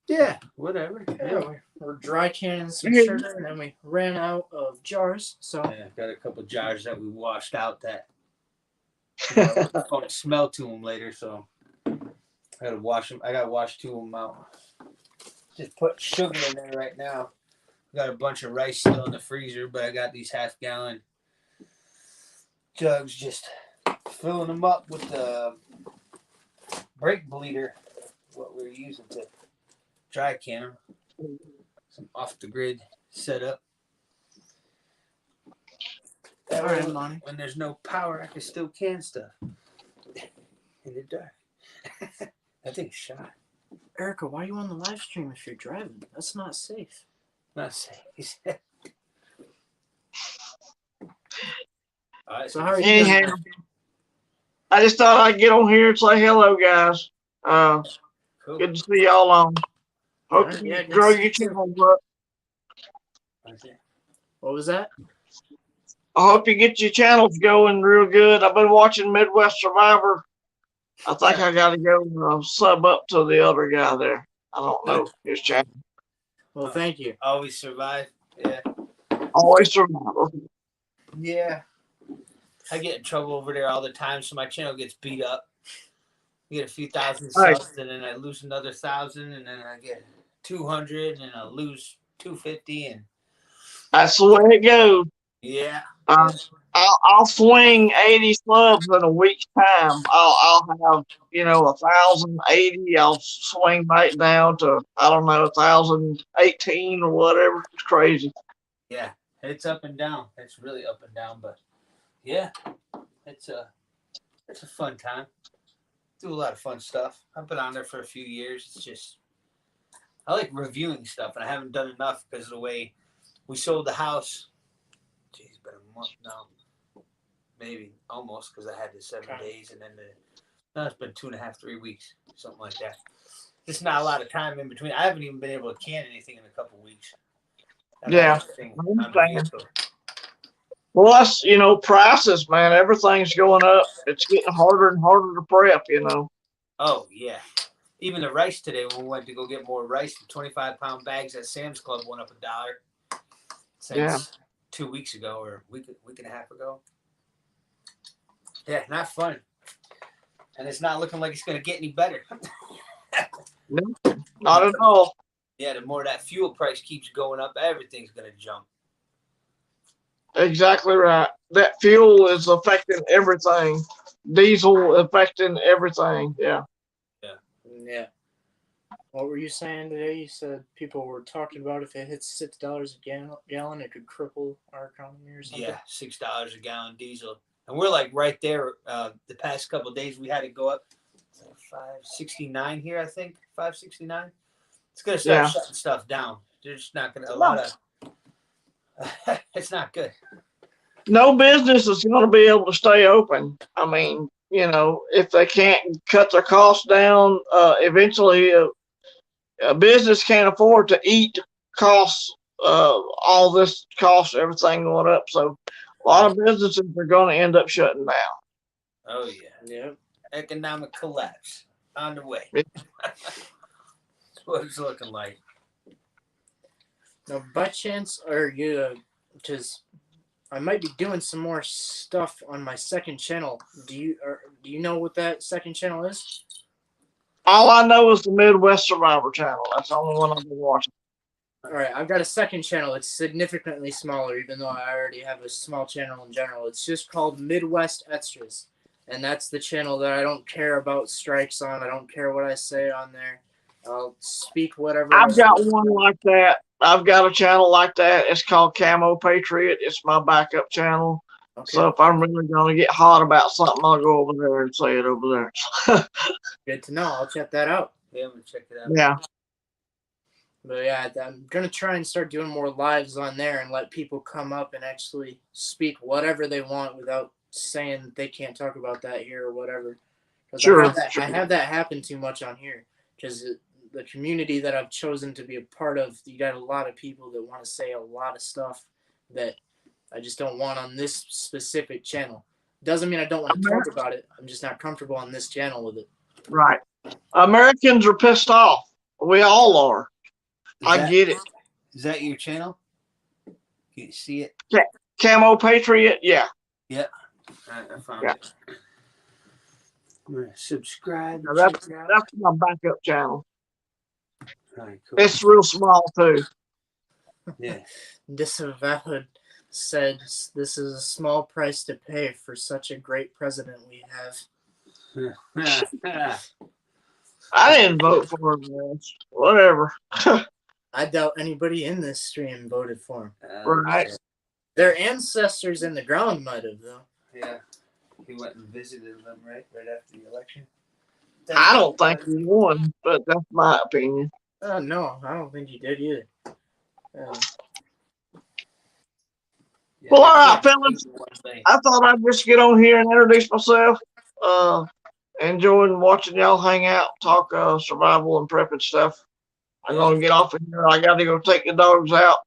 Speaker 2: Yeah, whatever.
Speaker 1: Yeah, we're dry canning some
Speaker 3: Yeah.
Speaker 1: sugar, and then we ran out of jars. So
Speaker 2: Yeah, got a couple jars that we washed out that I'm gonna smell to them later, so I gotta wash them. I gotta wash 2 of them out. Just put sugar in there right now. Got a bunch of rice still in the freezer, but I got these half-gallon jugs, just filling them up with the brake bleeder, what we're using to dry can them. Some off-the-grid setup. That
Speaker 1: All
Speaker 2: way,
Speaker 1: right, Lonnie.
Speaker 2: when there's no power, I can still can stuff in the dark. That thing's shot.
Speaker 1: Erica, why are you on the live stream if you're driving? That's not safe.
Speaker 2: Not safe. All right,
Speaker 1: So how are you
Speaker 3: Anyhow,
Speaker 1: doing?
Speaker 3: I just thought I'd get on here and say hello, guys.
Speaker 2: cool.
Speaker 3: Good to see y'all on. Hope
Speaker 1: Alright,
Speaker 3: you
Speaker 1: yeah, good
Speaker 3: grow
Speaker 1: to see
Speaker 3: your
Speaker 1: you too.
Speaker 3: channels up.
Speaker 2: Okay.
Speaker 1: What was that?
Speaker 3: I hope you get your channels going real good. I've been watching Midwest Survivor. I think I got to go sub up to the other guy there. I don't know his channel.
Speaker 1: Well, thank you.
Speaker 2: Always survive. Yeah.
Speaker 3: Always Survivor.
Speaker 2: Yeah. I get in trouble over there all the time, so my channel gets beat up. I get a few thousand
Speaker 3: Right.
Speaker 2: subs, and then I lose another 1,000, and then I get 200, and then I lose 250, and
Speaker 3: That's the way it goes.
Speaker 2: yeah.
Speaker 3: I'll swing 80 subs in a week's time. I'll have 1,080. I'll swing back down to 1,018 or whatever. It's crazy.
Speaker 2: Yeah, it's up and down. It's really up and down, but yeah, it's a fun time. Do a lot of fun stuff. I've been on there for a few years. It's just I like reviewing stuff, and I haven't done enough because of the way we sold the house. Jeez, it's been a month now, maybe almost, because I had the 7
Speaker 1: Okay.
Speaker 2: days, and then now it's been 2.5, 3 weeks, something like that. Just not a lot of time in between. I haven't even been able to can anything in a couple weeks. I've had
Speaker 3: Yeah,
Speaker 2: everything
Speaker 3: I
Speaker 2: on the
Speaker 3: understand.
Speaker 2: vehicle.
Speaker 3: Plus, prices, man. Everything's going up. It's getting harder and harder to prep.
Speaker 2: Oh, yeah. Even the rice today, when we went to go get more rice, the 25-pound bags at Sam's Club went up $1 since
Speaker 3: Yeah.
Speaker 2: 2 weeks ago or week and a half ago. Yeah, not fun. And it's not looking like it's going to get any better.
Speaker 3: No, not at all.
Speaker 2: Yeah, the more that fuel price keeps going up, everything's going to jump.
Speaker 3: Exactly right. That fuel is affecting everything. Diesel affecting everything. Yeah.
Speaker 1: Yeah. What were you saying today? You said people were talking about if it hits $6 a gallon, it could cripple our economy or something.
Speaker 2: Yeah, $6 a gallon diesel, and we're like right there. The past couple of days, we had it go up to $5.69 here. I think $5.69. It's gonna start shutting stuff down. There's not gonna a lot of. It's not good.
Speaker 3: No business is going to be able to stay open. I mean, if they can't cut their costs down, eventually a business can't afford to eat costs, all this cost, everything going up. So a lot of businesses are going to end up shutting down.
Speaker 2: Oh yeah.
Speaker 1: Yeah.
Speaker 2: Economic collapse on the way.
Speaker 3: Yeah.
Speaker 2: That's what it's looking like.
Speaker 1: Now, by chance, are you? Because I might be doing some more stuff on my second channel. Do you know what that second channel is?
Speaker 3: All I know is the Midwest Survivor channel. That's the only one I've been watching.
Speaker 1: All right, I've got a second channel. It's significantly smaller, even though I already have a small channel in general. It's just called Midwest Extras, and that's the channel that I don't care about strikes on. I don't care what I say on there. I'll speak whatever.
Speaker 3: I've got one like that. I've got a channel like that. It's called Camo Patriot. It's my backup channel.
Speaker 1: Okay.
Speaker 3: So if I'm really going to get hot about something, I'll go over there and say it over there.
Speaker 1: Good to know. I'll check that out.
Speaker 2: Yeah, I'm gonna check it out.
Speaker 3: Yeah.
Speaker 1: But yeah, I'm going to try and start doing more lives on there and let people come up and actually speak whatever they want without saying that they can't talk about that here or whatever.
Speaker 3: Sure.
Speaker 1: I have that happen too much on here because the community that I've chosen to be a part of, you got a lot of people that want to say a lot of stuff that I just don't want on this specific channel. Doesn't mean I don't want to talk about it. I'm just not comfortable on this channel with it.
Speaker 3: Right. Americans are pissed off. We all are. I get it.
Speaker 2: Is that your channel? Can you see it?
Speaker 3: Camo Patriot, yeah.
Speaker 2: Yeah. I found it. I'm gonna subscribe.
Speaker 3: Now that's my backup channel.
Speaker 2: All right, cool.
Speaker 3: It's real small too.
Speaker 2: Yeah.
Speaker 1: Disavowed said, "This is a small price to pay for such a great president we have."
Speaker 3: I didn't vote for him. Whatever.
Speaker 1: I doubt anybody in this stream voted for him.
Speaker 3: Right.
Speaker 1: Their ancestors in the ground might have, though.
Speaker 2: Yeah. He went and visited them right after the election.
Speaker 3: I don't think he won, but that's my opinion.
Speaker 1: No, I don't think he did either.
Speaker 2: Yeah,
Speaker 3: Well, all right, fellas. I thought I'd just get on here and introduce myself. Enjoying watching y'all hang out, talk survival and prepping stuff. I'm gonna get off of here. I gotta go take the dogs out.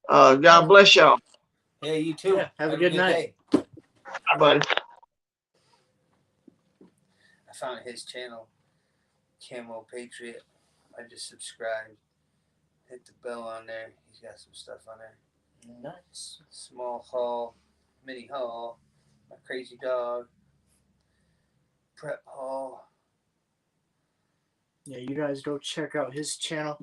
Speaker 3: God bless y'all.
Speaker 2: Yeah, you too.
Speaker 1: Yeah, have a good night.
Speaker 3: Bye, buddy.
Speaker 2: I found his channel, Camo Patriot. I just subscribed. Hit the bell on there. He's got some stuff on there.
Speaker 1: Nice.
Speaker 2: Small haul, mini haul, my crazy dog, prep haul.
Speaker 1: Yeah, you guys go check out his channel.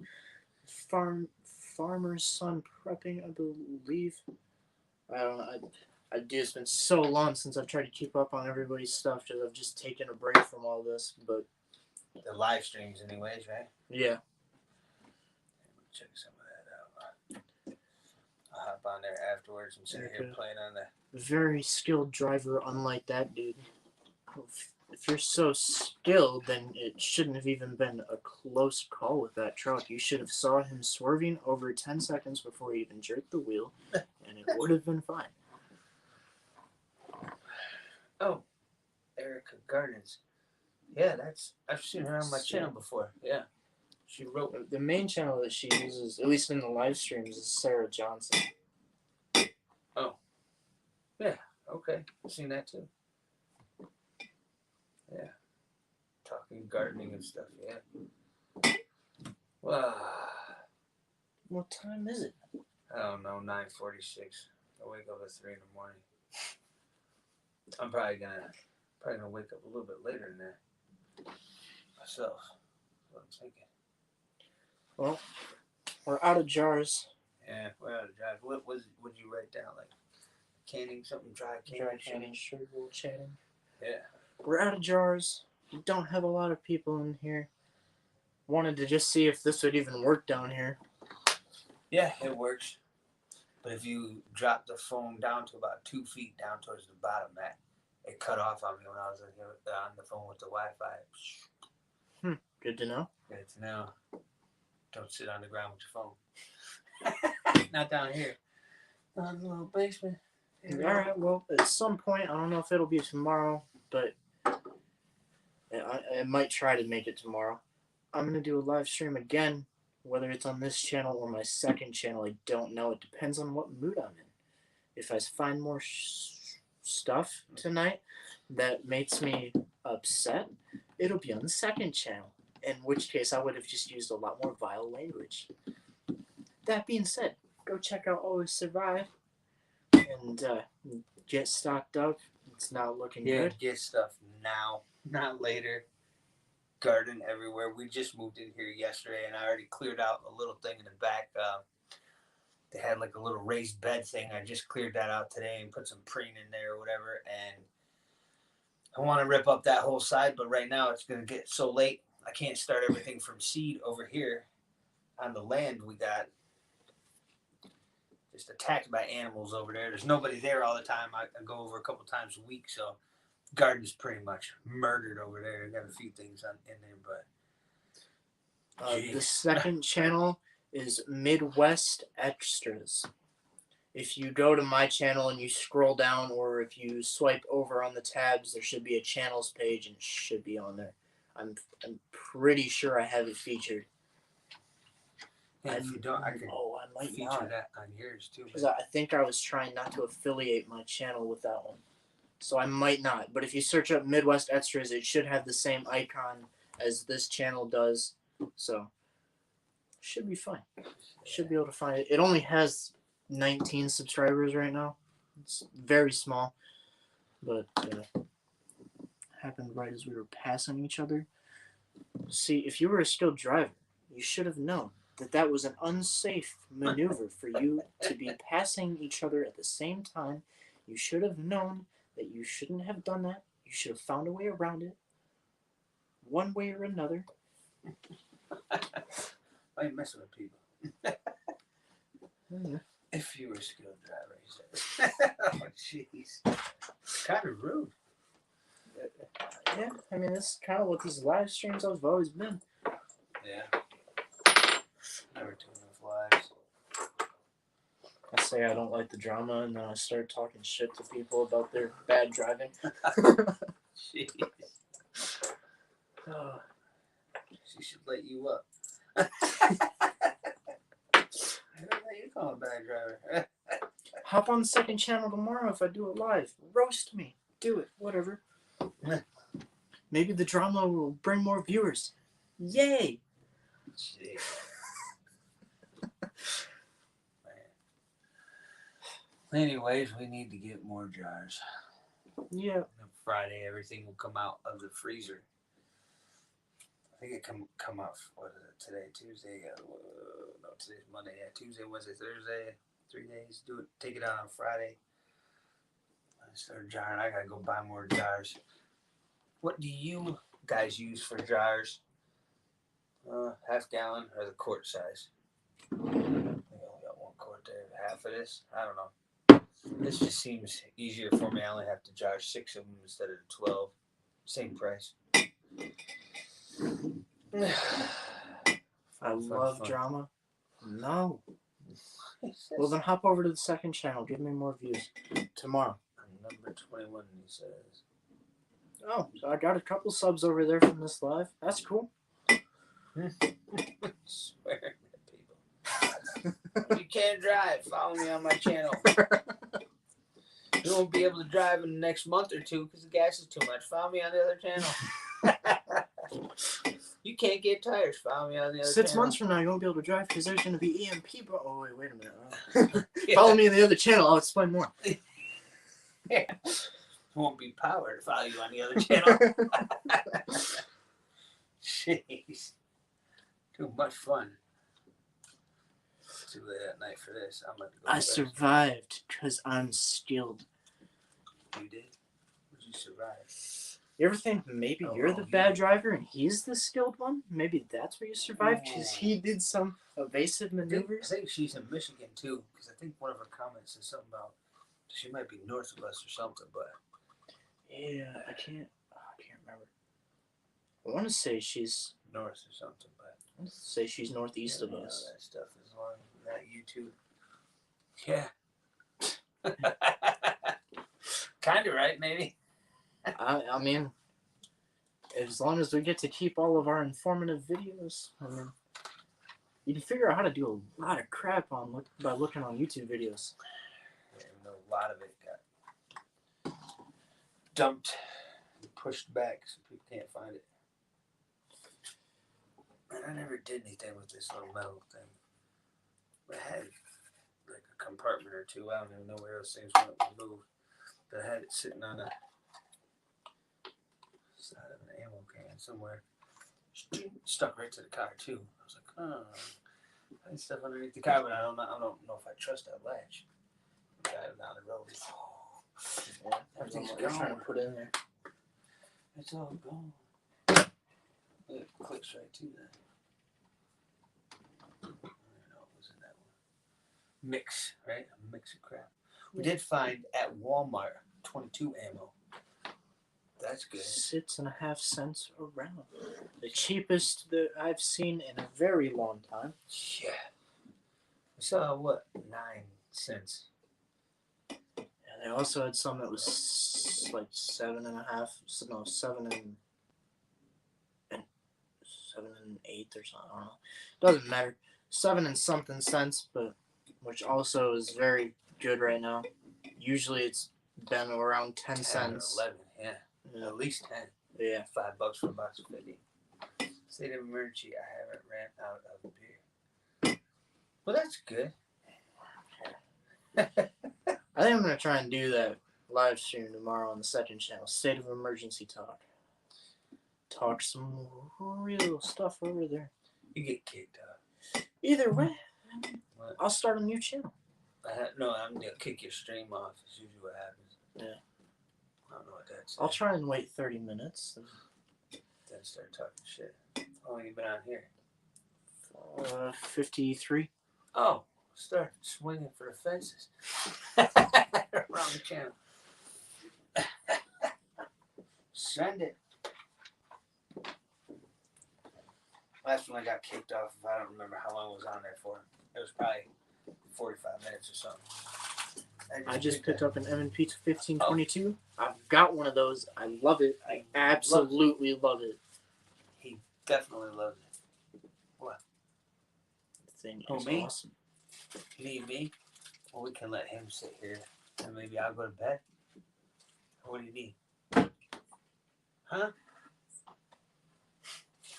Speaker 1: Farmer's Son Prepping, I believe. I don't know. It's been so long since I've tried to keep up on everybody's stuff because I've just taken a break from all this. But
Speaker 2: The live streams, anyways, right?
Speaker 1: yeah.
Speaker 2: Check some of that out. I'll hop on there afterwards and sit here playing on the.
Speaker 1: Very skilled driver, unlike that dude. If you're so skilled, then it shouldn't have even been a close call with that truck. You should have saw him swerving over 10 seconds before he even jerked the wheel, and it would have been fine.
Speaker 2: Oh, Erica Gardens. Yeah, I've seen her on my channel before. Yeah. She wrote.
Speaker 1: The main channel that she uses, at least in the live streams, is Sarah Johnson.
Speaker 2: Oh. Yeah, okay. I've seen that too. Yeah. Talking gardening and stuff, yeah. Wow.
Speaker 1: What time is it?
Speaker 2: I don't know, 9:46. I wake up at 3 in the morning. I'm probably gonna wake up a little bit later than that myself. That's what I'm thinking.
Speaker 1: Well, we're out of jars.
Speaker 2: Yeah, we're out of drive. What would you write down? Like canning something, dry canning.
Speaker 1: Dry canning, sugar bowl chatting.
Speaker 2: Yeah.
Speaker 1: We're out of jars. We don't have a lot of people in here. Wanted to just see if this would even work down here.
Speaker 2: Yeah, it works. But if you drop the phone down to about 2 feet down towards the bottom, that it cut off on me when I was on the phone with the Wi-Fi.
Speaker 1: Good to know.
Speaker 2: Good to know. Don't sit on the ground with your phone. Not down here. Not in the little basement.
Speaker 1: All right. Well, at some point, I don't know if it'll be tomorrow, but I might try to make it tomorrow. I'm gonna do a live stream again, whether it's on this channel or my second channel. I don't know. It depends on what mood I'm in. If I find more stuff tonight that makes me upset, it'll be on the second channel. In which case, I would have just used a lot more vile language. That being said, go check out Always Survive and get stocked up. It's not looking good.
Speaker 2: Get stuff now, not later. Garden everywhere. We just moved in here yesterday, and I already cleared out a little thing in the back. They had like a little raised bed thing. I just cleared that out today and put some preen in there or whatever. And I want to rip up that whole side, but right now it's going to get so late. I can't start everything from seed over here on the land we got. Just attacked by animals over there. There's nobody there all the time. I go over a couple times a week, so garden's pretty much murdered over there. I got a few things in there, but
Speaker 1: The second channel is Midwest Extras. If you go to my channel and you scroll down, or if you swipe over on the tabs, there should be a channels page and it should be on there. I'm pretty sure I have it featured.
Speaker 2: yeah, if you don't, I can
Speaker 1: I might
Speaker 2: feature
Speaker 1: not.
Speaker 2: that on yours too.
Speaker 1: Because I think I was trying not to affiliate my channel with that one. So I might not. But if you search up Midwest Extras, it should have the same icon as this channel does. So should be fine. Should be able to find it. It only has 19 subscribers right now. It's very small. But happened right as we were passing each other. See, if you were a skilled driver, you should have known that was an unsafe maneuver for you to be passing each other at the same time. You should have known that you shouldn't have done that. You should have found a way around it, one way or another.
Speaker 2: Why are you messing with people? If you were a skilled driver, he said. Oh, jeez. Kind of rude.
Speaker 1: Yeah, I mean, this is kind of what these live streams have always been.
Speaker 2: Yeah. Never too enough lives.
Speaker 1: I say I don't like the drama, and then I start talking shit to people about their bad driving.
Speaker 2: Jeez.
Speaker 1: Oh,
Speaker 2: She should let you up. I don't know you call a bad driver.
Speaker 1: hop on the second channel tomorrow if I do it live. Roast me. Do it. Whatever. Maybe the drama will bring more viewers. Yay!
Speaker 2: Jeez. Anyways, we need to get more jars.
Speaker 1: Yeah.
Speaker 2: Friday, everything will come out of the freezer. I think it come out. What is it today? Tuesday. No, today's Monday. Yeah, Tuesday, Wednesday, Thursday. 3 days. Do it. Take it out on Friday. I start jarring. I gotta go buy more jars. What do you guys use for jars? Half gallon or the quart size? I think I only got 1 quart there. Half of this. I don't know. This just seems easier for me. I only have to jar 6 of them instead of 12. Same price.
Speaker 1: I love drama. No. Well, then hop over to the second channel. Give me more views. Tomorrow.
Speaker 2: Number 21, he says.
Speaker 1: Oh, so I got a couple subs over there from this live. That's cool.
Speaker 2: Swear people. If you can't drive, follow me on my channel. You won't be able to drive in the next month or two because the gas is too much. Follow me on the other channel. You can't get tires. Follow me on the other
Speaker 1: 6
Speaker 2: channel.
Speaker 1: months from now, you won't be able to drive because there's going to be EMP. Oh, wait a minute. Follow me on the other channel. I'll explain more.
Speaker 2: Yeah. Won't be power to follow you on the other channel. Jeez. Too much fun. Too late at night for this. I'm gonna go
Speaker 1: I
Speaker 2: to bed.
Speaker 1: survived because I'm skilled.
Speaker 2: You did? Would you survive?
Speaker 1: You ever think maybe
Speaker 2: Oh,
Speaker 1: you're the
Speaker 2: yeah.
Speaker 1: bad driver and he's the skilled one? Maybe that's where you survived because he did some evasive
Speaker 2: I
Speaker 1: maneuvers?
Speaker 2: think she's in Michigan too, because I think one of her comments is something about she might be north of us or something, but
Speaker 1: Yeah, I can't remember. I want to say she's
Speaker 2: north or something, but
Speaker 1: northeast of us.
Speaker 2: That stuff is on that YouTube. Yeah. Kind of right, maybe.
Speaker 1: I mean, as long as we get to keep all of our informative videos, I mean, you can figure out how to do a lot of crap by looking on YouTube videos.
Speaker 2: Yeah, even though a lot of it got dumped and pushed back so people can't find it. And I never did anything with this little metal thing. I had like a compartment or two. I don't even know where those things went moved. But I had it sitting on the side of an ammo can somewhere. Stuck right to the car too. I was like, oh, I had stuff underneath the car, but I don't know if I trust that latch. Driving down the road.
Speaker 1: Yeah,
Speaker 2: Everything's
Speaker 1: what you're trying
Speaker 2: gone.
Speaker 1: to put in there.
Speaker 2: It's all gone. It clicks right to that. I don't know what was in that one. Mix, right? A mix of crap. We did find at Walmart 22 ammo. That's good.
Speaker 1: 6.5 cents around. The cheapest that I've seen in a very long time.
Speaker 2: Yeah. We saw what? 9 cents.
Speaker 1: Yeah, they also had some that was like 7.5. No, 7 and 8 or something. I don't know. Doesn't matter. 7 and something cents, but which also is very good right now. Usually it's been around 10 cents.
Speaker 2: 11, yeah.
Speaker 1: Yeah.
Speaker 2: At least 10.
Speaker 1: Yeah.
Speaker 2: $5 for a box of 50. State of emergency. I haven't ran out of beer. Well, that's good.
Speaker 1: I think I'm gonna try and do that live stream tomorrow on the second channel. State of emergency talk. Talk some real stuff over there.
Speaker 2: You get kicked out.
Speaker 1: Either way,
Speaker 2: What?
Speaker 1: I'll start a new channel.
Speaker 2: No, I'm gonna kick your stream off. Is usually what happens.
Speaker 1: Yeah.
Speaker 2: I don't know what that's.
Speaker 1: I'll try and wait 30 minutes.
Speaker 2: Then start talking shit. How long you been on here?
Speaker 1: 53.
Speaker 2: Oh, start swinging for the fences around the channel. Send it. Last one I got kicked off. I don't remember how long it was on there for. It was probably 45 minutes or something.
Speaker 1: I just picked up an M&P 1522. I've got one of those. I love it. I absolutely love it.
Speaker 2: He definitely loves it. What?
Speaker 1: The thing
Speaker 2: Oh,
Speaker 1: is
Speaker 2: me?
Speaker 1: awesome.
Speaker 2: Me? Well, we can let him sit here and maybe I'll go to bed. What do you need? Huh?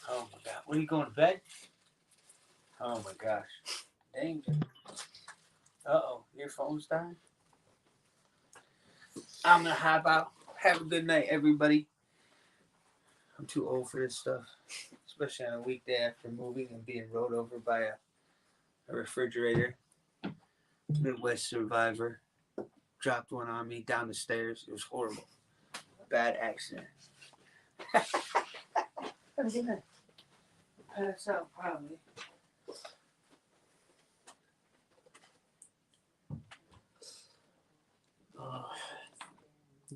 Speaker 2: Oh my god. What are you going to bed? Oh my gosh. Danger. Uh-oh. Your phone's dying? I'm going to hop out. Have a good night, everybody. I'm too old for this stuff. Especially on a weekday after moving and being rode over by a refrigerator. Midwest survivor. Dropped one on me down the stairs. It was horrible. Bad accident. Have a good night. Pass out probably.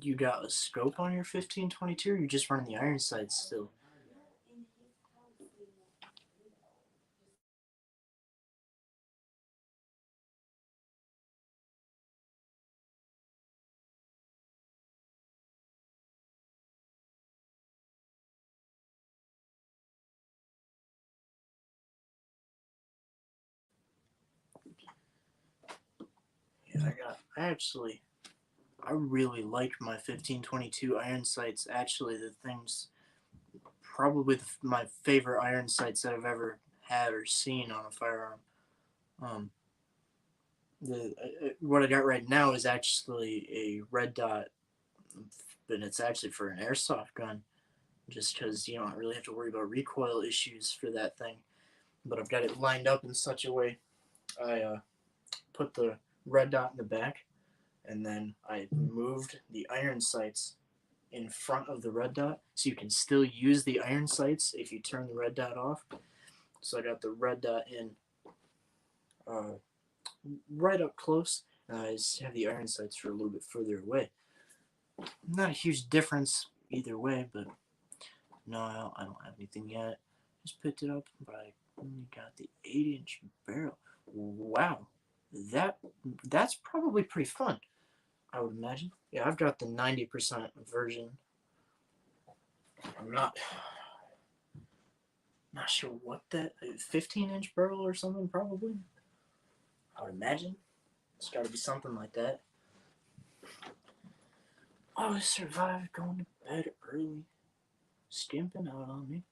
Speaker 1: You got a scope on your 1522 or you just running the iron sights still? Yeah, I really like my 1522 iron sights. Actually, the thing's probably my favorite iron sights that I've ever had or seen on a firearm. Um, what I got right now is actually a red dot, but it's actually for an airsoft gun, just because you don't really have to worry about recoil issues for that thing. But I've got it lined up in such a way. I put the red dot in the back, and then I moved the iron sights in front of the red dot, so you can still use the iron sights if you turn the red dot off. So I got the red dot in uh, right up close, and I just have the iron sights for a little bit further away. Not a huge difference either way, but no, I don't have anything yet. Just picked it up, but I only got the 8-inch barrel. Wow, that's probably pretty fun, I would imagine. Yeah, I've got the 90% version. I'm not sure what that 15-inch barrel or something probably. I would imagine it's got to be something like that. Oh, I survived going to bed early, skimping out on me.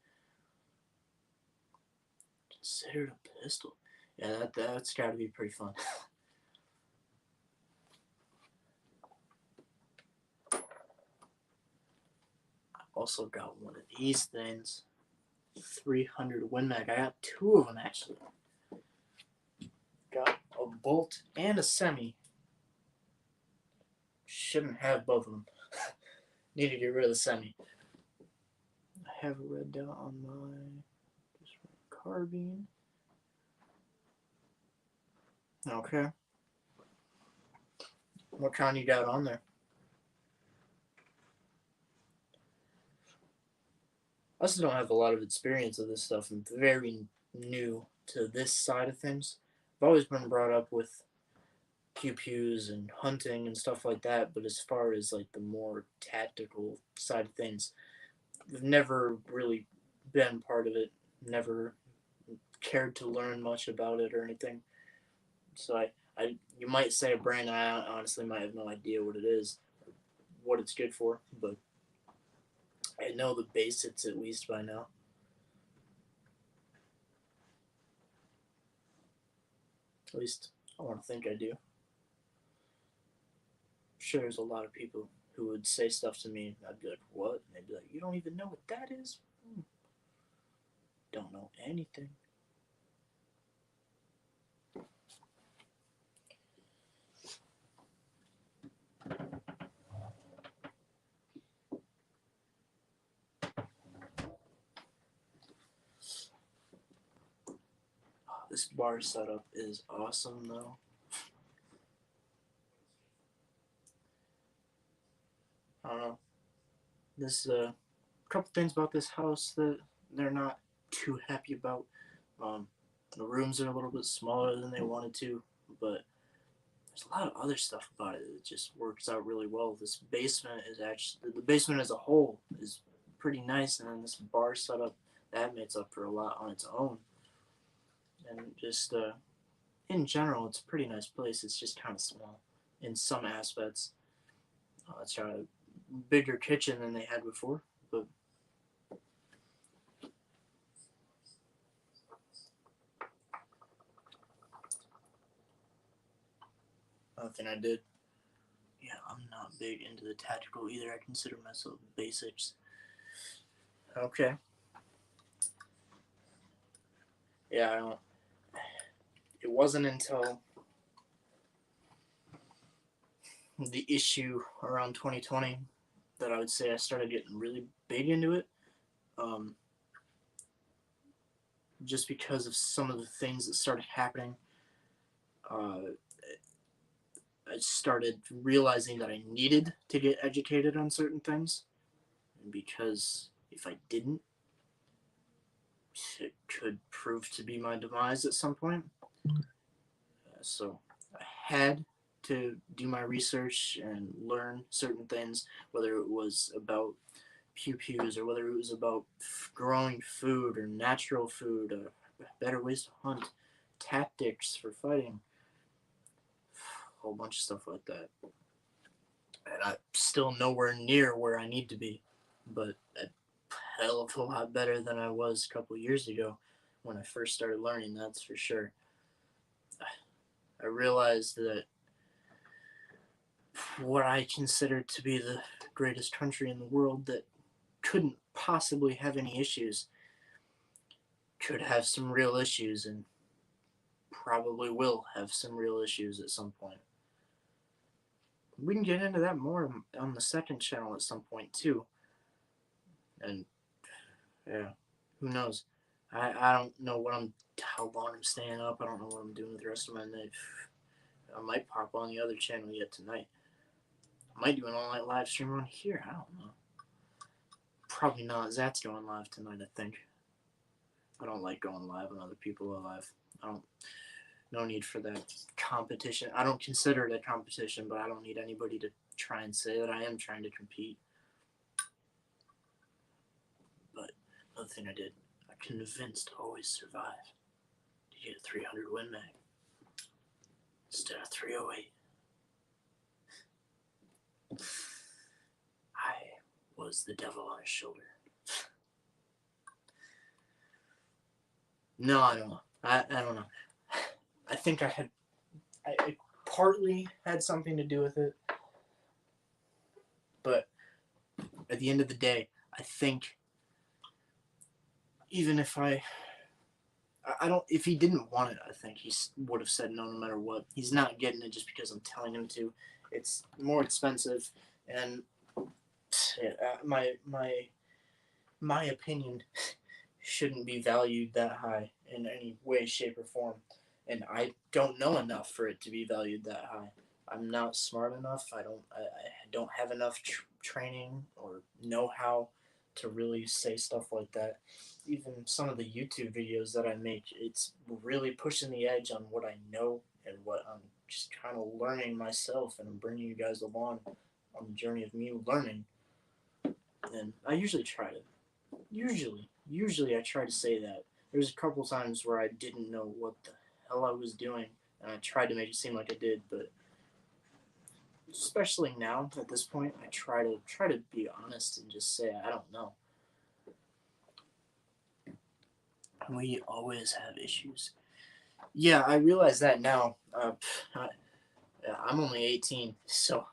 Speaker 1: Considered a pistol. Yeah, that's got to be pretty fun. I also got one of these things. 300 Win Mag. I got two of them actually. Got a bolt and a semi. Shouldn't have both of them. Need to get rid of the semi. I have a red dot on my carbine. Okay. What kind you got on there? I also don't have a lot of experience of this stuff. I'm very new to this side of things. I've always been brought up with pew-pews and hunting and stuff like that, but as far as like the more tactical side of things, I've never really been part of it, never cared to learn much about it or anything. So you might say a brand, I honestly might have no idea what it is, what it's good for, but I know the basics at least by now. At least I want to think I do. I'm sure there's a lot of people who would say stuff to me, and I'd be like, what? And they'd be like, you don't even know what that is? Don't know anything. This bar setup is awesome though. I don't know. There's a couple things about this house that they're not too happy about. The rooms are a little bit smaller than they wanted to, but there's a lot of other stuff about it that just works out really well. This basement is actually, the basement as a whole is pretty nice, and then this bar setup that makes up for a lot on its own. And just in general, it's a pretty nice place. It's just kind of small in some aspects. It's got a bigger kitchen than they had before, but another thing I did. Yeah, I'm not big into the tactical either. I consider myself basics. Okay. Yeah, I don't. It wasn't until the issue around 2020 that I would say I started getting really big into it. Um, just because of some of the things that started happening. I started realizing that I needed to get educated on certain things, because if I didn't, it could prove to be my demise at some point. So I had to do my research and learn certain things, whether it was about pew-pews or whether it was about growing food or natural food, better ways to hunt, tactics for fighting, a whole bunch of stuff like that. And I'm still nowhere near where I need to be, but hell of a lot better than I was a couple years ago when I first started learning, that's for sure. I realized that what I considered to be the greatest country in the world that couldn't possibly have any issues could have some real issues and probably will have some real issues at some point. We can get into that more on the second channel at some point too. And yeah, who knows? I don't know how long I'm staying up. I don't know what I'm doing with the rest of my night. I might pop on the other channel yet tonight. I might do an all-night live stream on here. I don't know. Probably not. Zat's going live tonight, I think. I don't like going live when other people are live. No need for that competition. I don't consider it a competition, but I don't need anybody to try and say that I am trying to compete. But another thing I did, I convinced Always Survive to get a 300 Win Mag instead of 308. I was the devil on his shoulder. No, I don't know. I don't know. I think I partly had something to do with it. But at the end of the day, I think even if if he didn't want it, I think he would have said no matter what. He's not getting it just because I'm telling him to. It's more expensive, and my opinion shouldn't be valued that high in any way, shape, or form. And I don't know enough for it to be valued that high. I'm not smart enough. I don't have enough training or know-how to really say stuff like that. Even some of the YouTube videos that I make, it's really pushing the edge on what I know and what I'm just kind of learning myself, and I'm bringing you guys along on the journey of me learning. And I usually try to, usually I try to say that. There's a couple times where I didn't know what the hell I was doing, and I tried to make it seem like I did, but especially now at this point, I try to be honest and just say I don't know. We always have issues. Yeah, I realize that now. I'm only 18, so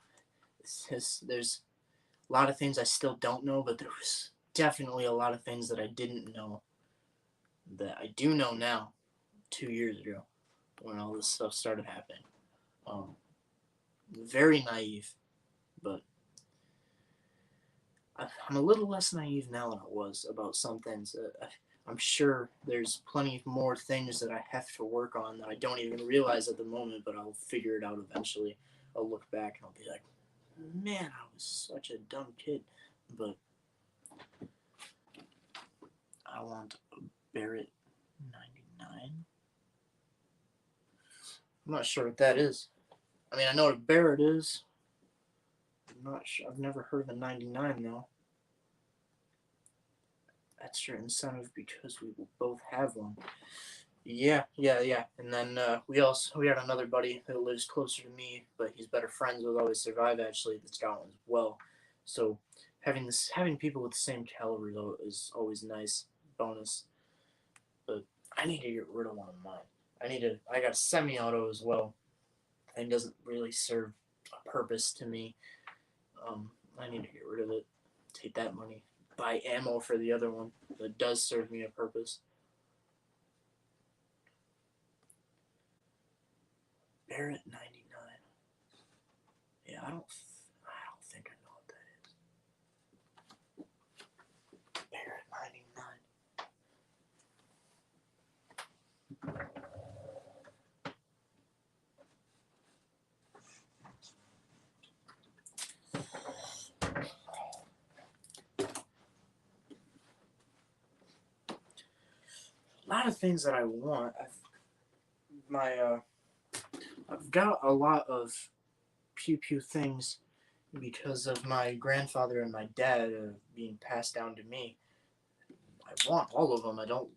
Speaker 1: there's a lot of things I still don't know, but there was definitely a lot of things that I didn't know that I do know now 2 years ago when all this stuff started happening. Very naive, but I'm a little less naive now than I was about some things. I'm sure there's plenty more things that I have to work on that I don't even realize at the moment, but I'll figure it out eventually. I'll look back and I'll be like, man, I was such a dumb kid. But I want a Barrett 99. I'm not sure what that is. I mean, I know what a Barrett is. I'm not sure. I've never heard of a 99 though. Extra incentive because we will both have one. Yeah. And then we had another buddy that lives closer to me, but he's better friends with Always Survive actually. That's got one as well. So having people with the same caliber though is always nice bonus. But I need to get rid of one of mine. I got a semi-auto as well. And doesn't really serve a purpose to me. I need to get rid of it. Take that money. Buy ammo for the other one that does serve me a purpose. Barrett 99. Yeah, I don't think I know what that is. Barrett 99. A lot of things that I want. I've got a lot of pew pew things because of my grandfather and my dad being passed down to me. I want all of them. I don't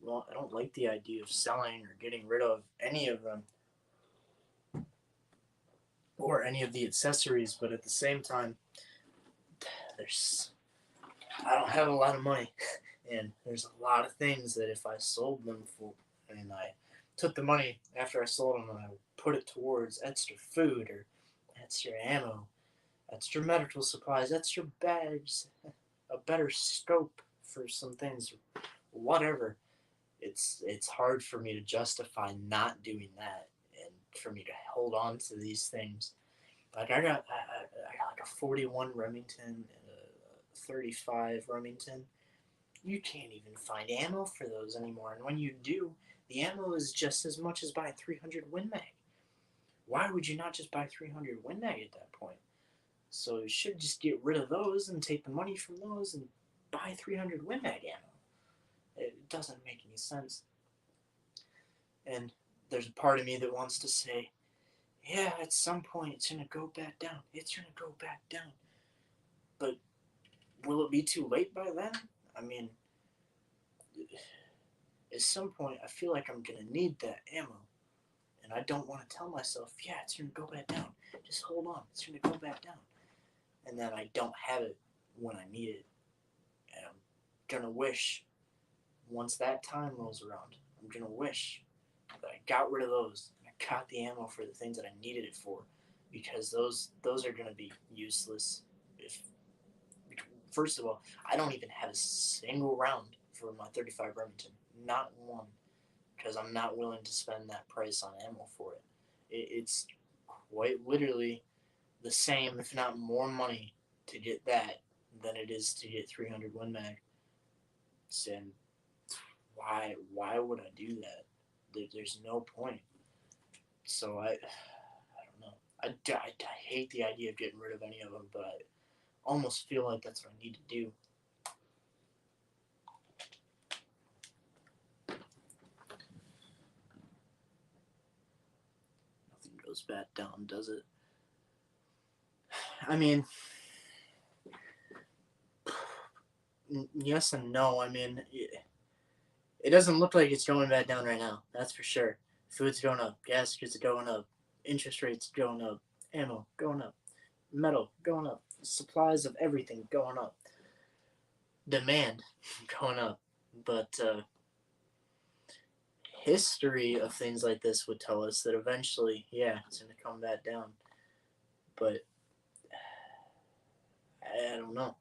Speaker 1: like the idea of selling or getting rid of any of them or any of the accessories, but at the same time, I don't have a lot of money. And there's a lot of things that if I sold them for, and I took the money after I sold them and I put it towards extra food or extra ammo, extra medical supplies, extra bags, a better scope for some things, whatever. It's hard for me to justify not doing that, and for me to hold on to these things. Like I got like a 41 Remington and a 35 Remington. You can't even find ammo for those anymore, and when you do, the ammo is just as much as buying 300 Win Mag. Why would you not just buy 300 Win Mag at that point? So you should just get rid of those and take the money from those and buy 300 Win Mag ammo. It doesn't make any sense. And there's a part of me that wants to say, yeah, at some point it's going to go back down. It's going to go back down. But will it be too late by then? I mean, at some point I feel like I'm going to need that ammo. And I don't want to tell myself, yeah, it's going to go back down. Just hold on. It's going to go back down. And then I don't have it when I need it. And I'm going to wish, once that time rolls around, I'm going to wish that I got rid of those. I got the ammo for the things that I needed it for, because those are going to be useless. If first of all, I don't even have a single round for my 35 Remington, not one, because I'm not willing to spend that price on ammo for it. It's quite literally the same, if not more money, to get that than it is to get 300 Win Mag. And why would I do that? There's no point. So I don't know. I hate the idea of getting rid of any of them, but I almost feel like that's what I need to do. Nothing goes back down, does it? I mean, yes and no. I mean, it doesn't look like it's going back down right now. That's for sure. Food's going up, gas is going up, interest rates going up, ammo going up, metal going up, supplies of everything going up, demand going up. But history of things like this would tell us that eventually, yeah, it's going to come back down. But I don't know.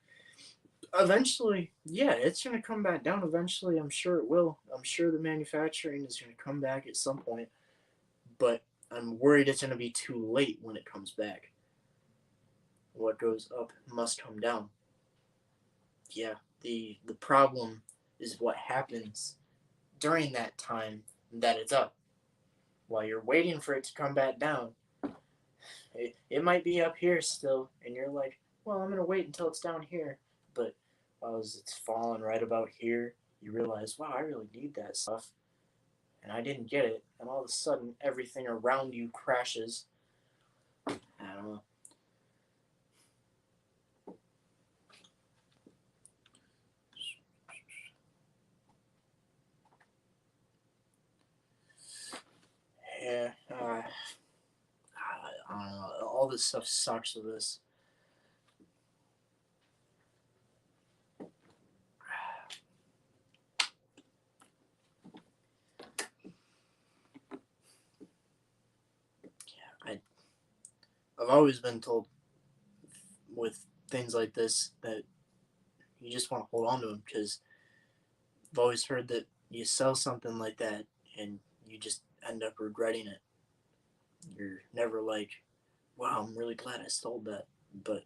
Speaker 1: Eventually, yeah, it's going to come back down. Eventually, I'm sure it will. I'm sure the manufacturing is going to come back at some point. But I'm worried it's going to be too late when it comes back. What goes up must come down. Yeah, the problem is what happens during that time that it's up. While you're waiting for it to come back down, it might be up here still, and you're like, well, I'm going to wait until it's down here. But as it's falling right about here, you realize, wow, I really need that stuff. And I didn't get it. And all of a sudden, everything around you crashes. I don't know. Yeah, I don't know. All this stuff sucks with this. I've always been told with things like this that you just want to hold on to them, because I've always heard that you sell something like that and you just end up regretting it. You're never like, wow, I'm really glad I sold that. But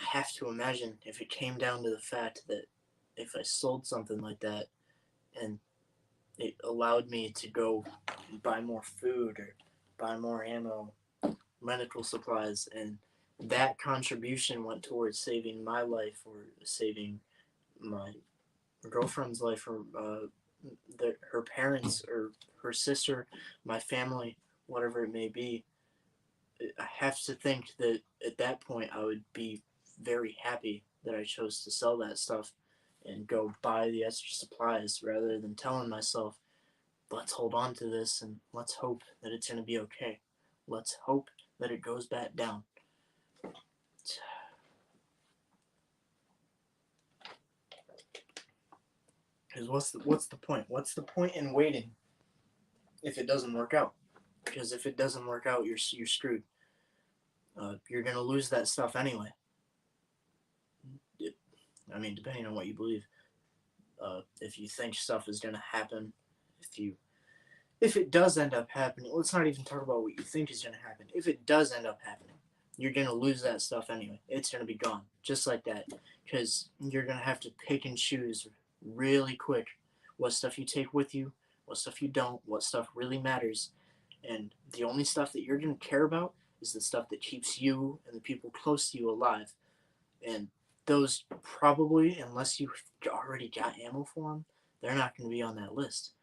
Speaker 1: I have to imagine if it came down to the fact that if I sold something like that and it allowed me to go buy more food or buy more ammo, medical supplies, and that contribution went towards saving my life or saving my girlfriend's life or her parents or her sister, my family, whatever it may be, I have to think that at that point I would be very happy that I chose to sell that stuff and go buy the extra supplies rather than telling myself, let's hold on to this and let's hope that it's going to be okay. Let's hope that it goes back down. Because what's the point? What's the point in waiting if it doesn't work out? Because if it doesn't work out, you're screwed. You're gonna lose that stuff anyway. I mean, depending on what you believe. If you think stuff is gonna happen, if it does end up happening, let's not even talk about what you think is gonna happen. If it does end up happening, you're gonna lose that stuff anyway. It's gonna be gone, just like that, because you're gonna have to pick and choose really quick what stuff you take with you, what stuff you don't, what stuff really matters, and the only stuff that you're gonna care about is the stuff that keeps you and the people close to you alive, and those probably, unless you already got ammo for them, they're not going to be on that list.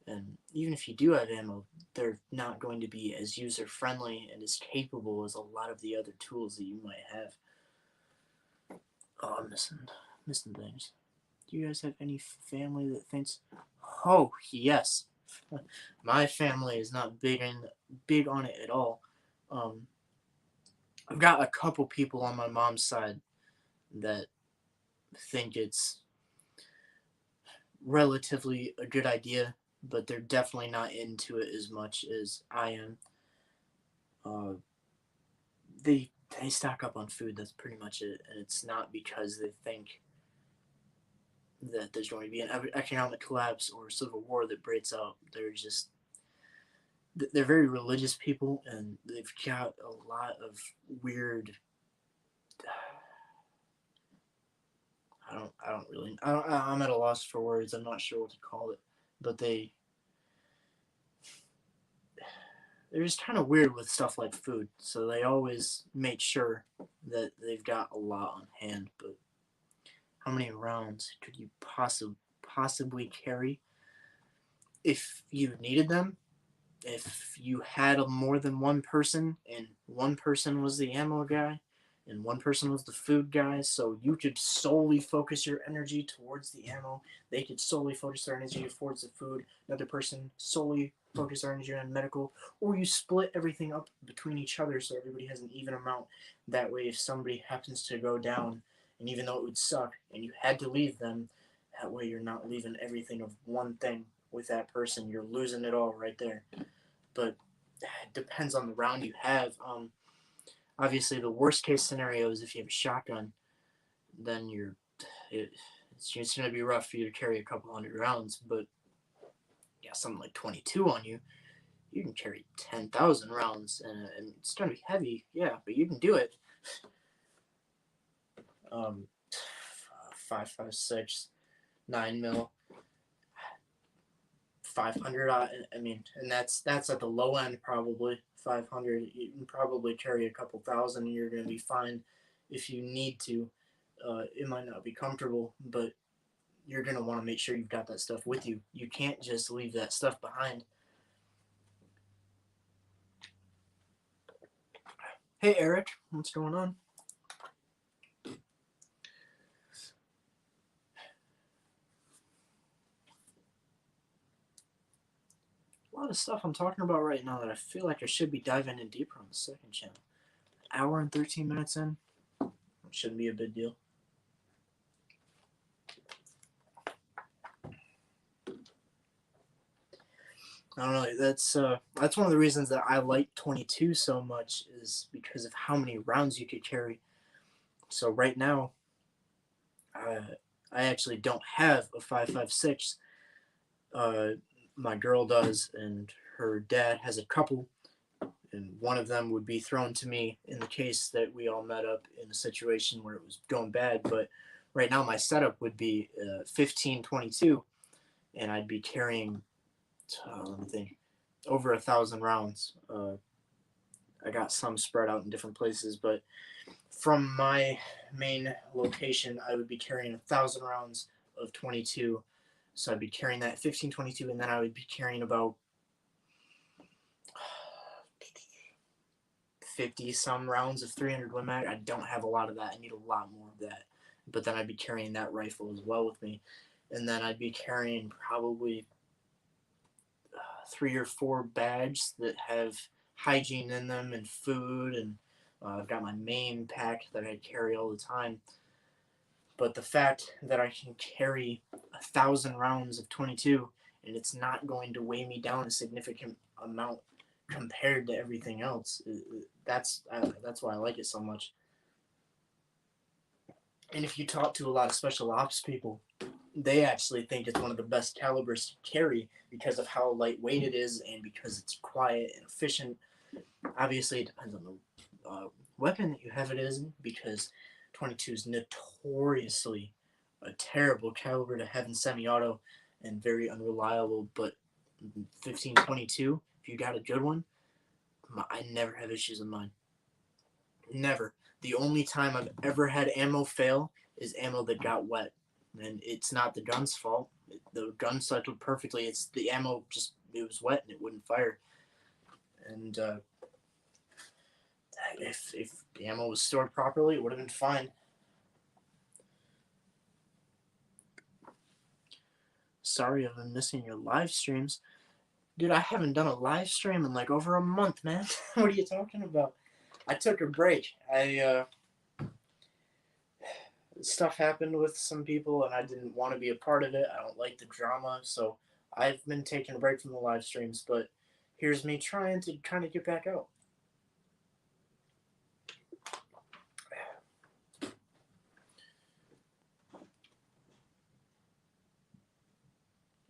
Speaker 1: And even if you do have ammo, they're not going to be as user friendly and as capable as a lot of the other tools that you might have. Oh, I'm missing things. Do you guys have any family that thinks? Oh yes, my family is not big on it at all. I've got a couple people on my mom's side that think it's relatively a good idea, but they're definitely not into it as much as I am. They stock up on food. That's pretty much it, and it's not because they think that there's going to be an economic collapse or civil war that breaks out. They're very religious people, and they've got a lot of weird. I'm at a loss for words. I'm not sure what to call it, but they're just kind of weird with stuff like food. So they always make sure that they've got a lot on hand. But how many rounds could you possibly carry if you needed them? If you had more than one person, and one person was the ammo guy, and one person was the food guy, so you could solely focus your energy towards the ammo. They could solely focus their energy towards the food. Another person solely focus their energy on medical, or you split everything up between each other so everybody has an even amount. That way, if somebody happens to go down, and even though it would suck, and you had to leave them, that way you're not leaving everything of one thing with that person. You're losing it all right there. But it depends on the round you have. Obviously, the worst case scenario is if you have a shotgun, then it's just going to be rough for you to carry a couple hundred rounds. But yeah, something like 22 on you, you can carry 10,000 rounds, and it's going to be heavy, yeah, but you can do it. 5.56, 9 mil, 500. I mean, and that's at the low end probably. 500. You can probably carry a couple thousand, and you're going to be fine if you need to. It might not be comfortable, but you're going to want to make sure you've got that stuff with you. You can't just leave that stuff behind. Hey, Eric, what's going on? A lot of stuff I'm talking about right now that I feel like I should be diving in deeper on the second channel. An hour and 13 minutes in, it shouldn't be a big deal. I don't know. That's one of the reasons that I like 22 so much, is because of how many rounds you could carry. So right now, I actually don't have a 5.56. My girl does, and her dad has a couple, and one of them would be thrown to me in the case that we all met up in a situation where it was going bad. But right now, my setup would be 15.22, and I'd be carrying, let me think, over 1,000 rounds. I got some spread out in different places, but from my main location, I would be carrying 1,000 rounds of 22. So I'd be carrying that 15.22, and then I would be carrying about 50 some rounds of 300 Win Mag. I don't have a lot of that. I need a lot more of that. But then I'd be carrying that rifle as well with me, and then I'd be carrying probably 3 or 4 bags that have hygiene in them and food, and I've got my main pack that I carry all the time. But the fact that I can carry 1,000 rounds of 22 and it's not going to weigh me down a significant amount compared to everything else, that's why I like it so much. And if you talk to a lot of special ops people, they actually think it's one of the best calibers to carry because of how lightweight it is and because it's quiet and efficient. Obviously, it depends on the weapon that you have it in, because 22 is notoriously a terrible caliber to have in semi-auto and very unreliable. But 1522, if you got a good one, I never have issues with mine. Never. The only time I've ever had ammo fail is ammo that got wet. And it's not the gun's fault. The gun cycled perfectly. It's the ammo just, it was wet and it wouldn't fire. And if the ammo was stored properly, it would have been fine. Sorry I've been missing your live streams. Dude, I haven't done a live stream in like over a month, man. What are you talking about? I took a break. Stuff happened with some people and I didn't want to be a part of it. I don't like the drama, so I've been taking a break from the live streams, but here's me trying to kind of get back out.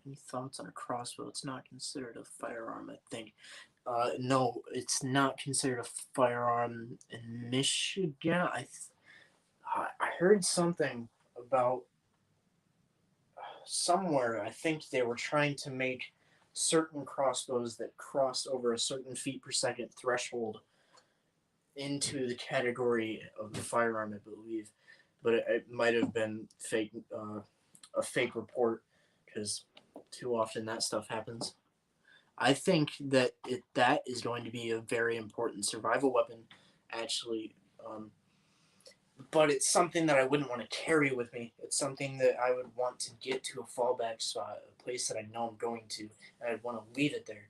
Speaker 1: Any thoughts on a crossbow? It's not considered a firearm, I think. No, it's not considered a firearm in Michigan. I heard something about somewhere. I think they were trying to make certain crossbows that cross over a certain feet per second threshold into the category of the firearm, I believe. But it might have been fake, a fake report, because too often that stuff happens. I think that that is going to be a very important survival weapon, actually. But it's something that I wouldn't want to carry with me. It's something that I would want to get to a fallback spot, a place that I know I'm going to, and I'd want to leave it there.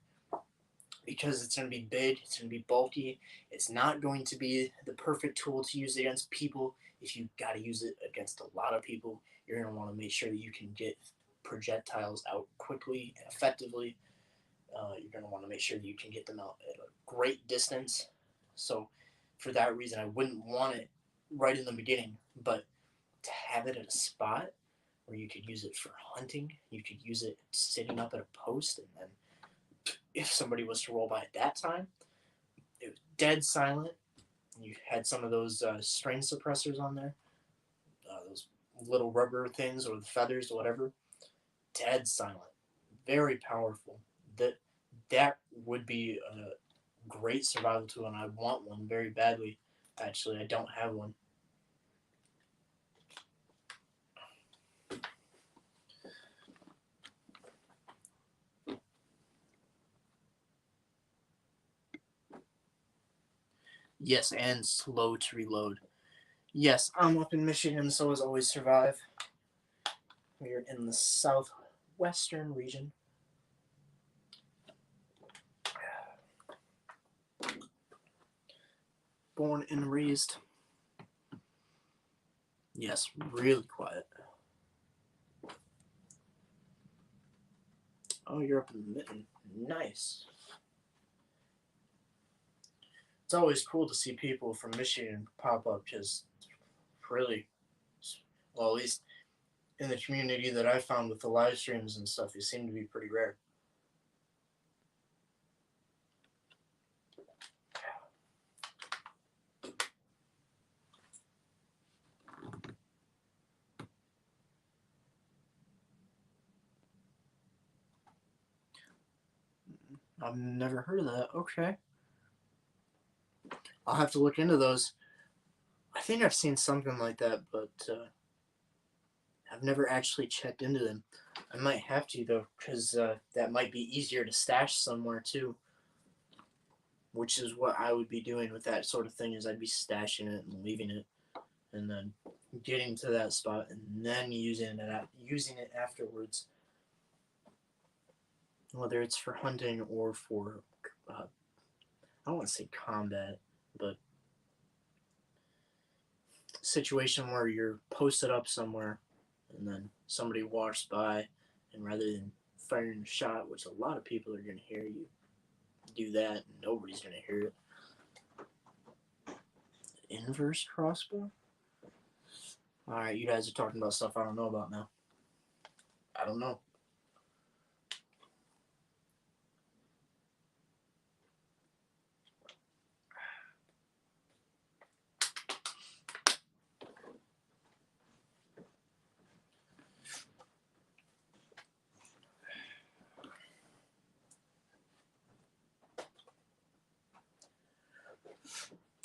Speaker 1: Because it's going to be big, it's going to be bulky, it's not going to be the perfect tool to use against people. If you got to use it against a lot of people, you're going to want to make sure that you can get projectiles out quickly and effectively. You're going to want to make sure that you can get them out at a great distance. So for that reason, I wouldn't want it right in the beginning, but to have it at a spot where you could use it for hunting, you could use it sitting up at a post, and then if somebody was to roll by at that time, it was dead silent. You had some of those strain suppressors on there, those little rubber things or the feathers or whatever. Dead silent, very powerful. That would be a great survival tool, and I want one very badly. Actually, I don't have one. Yes, and slow to reload. Yes, I'm up in Michigan, so as always survive. We're in the southwestern region. Born and raised. Yes, really quiet. Oh, you're up in the mitten. Nice. It's always cool to see people from Michigan pop up, because really, well, at least in the community that I found with the live streams and stuff, they seem to be pretty rare. I've never heard of that. Okay. I'll have to look into those. I think I've seen something like that, but I've never actually checked into them. I might have to, though, because that might be easier to stash somewhere, too. Which is what I would be doing with that sort of thing, is I'd be stashing it and leaving it, and then getting to that spot and then using it afterwards. Whether it's for hunting or for, I don't want to say combat, but situation where you're posted up somewhere and then somebody walks by, and rather than firing a shot, which a lot of people are going to hear, you do that and nobody's going to hear it. Inverse crossbow? Alright, you guys are talking about stuff I don't know about now. I don't know.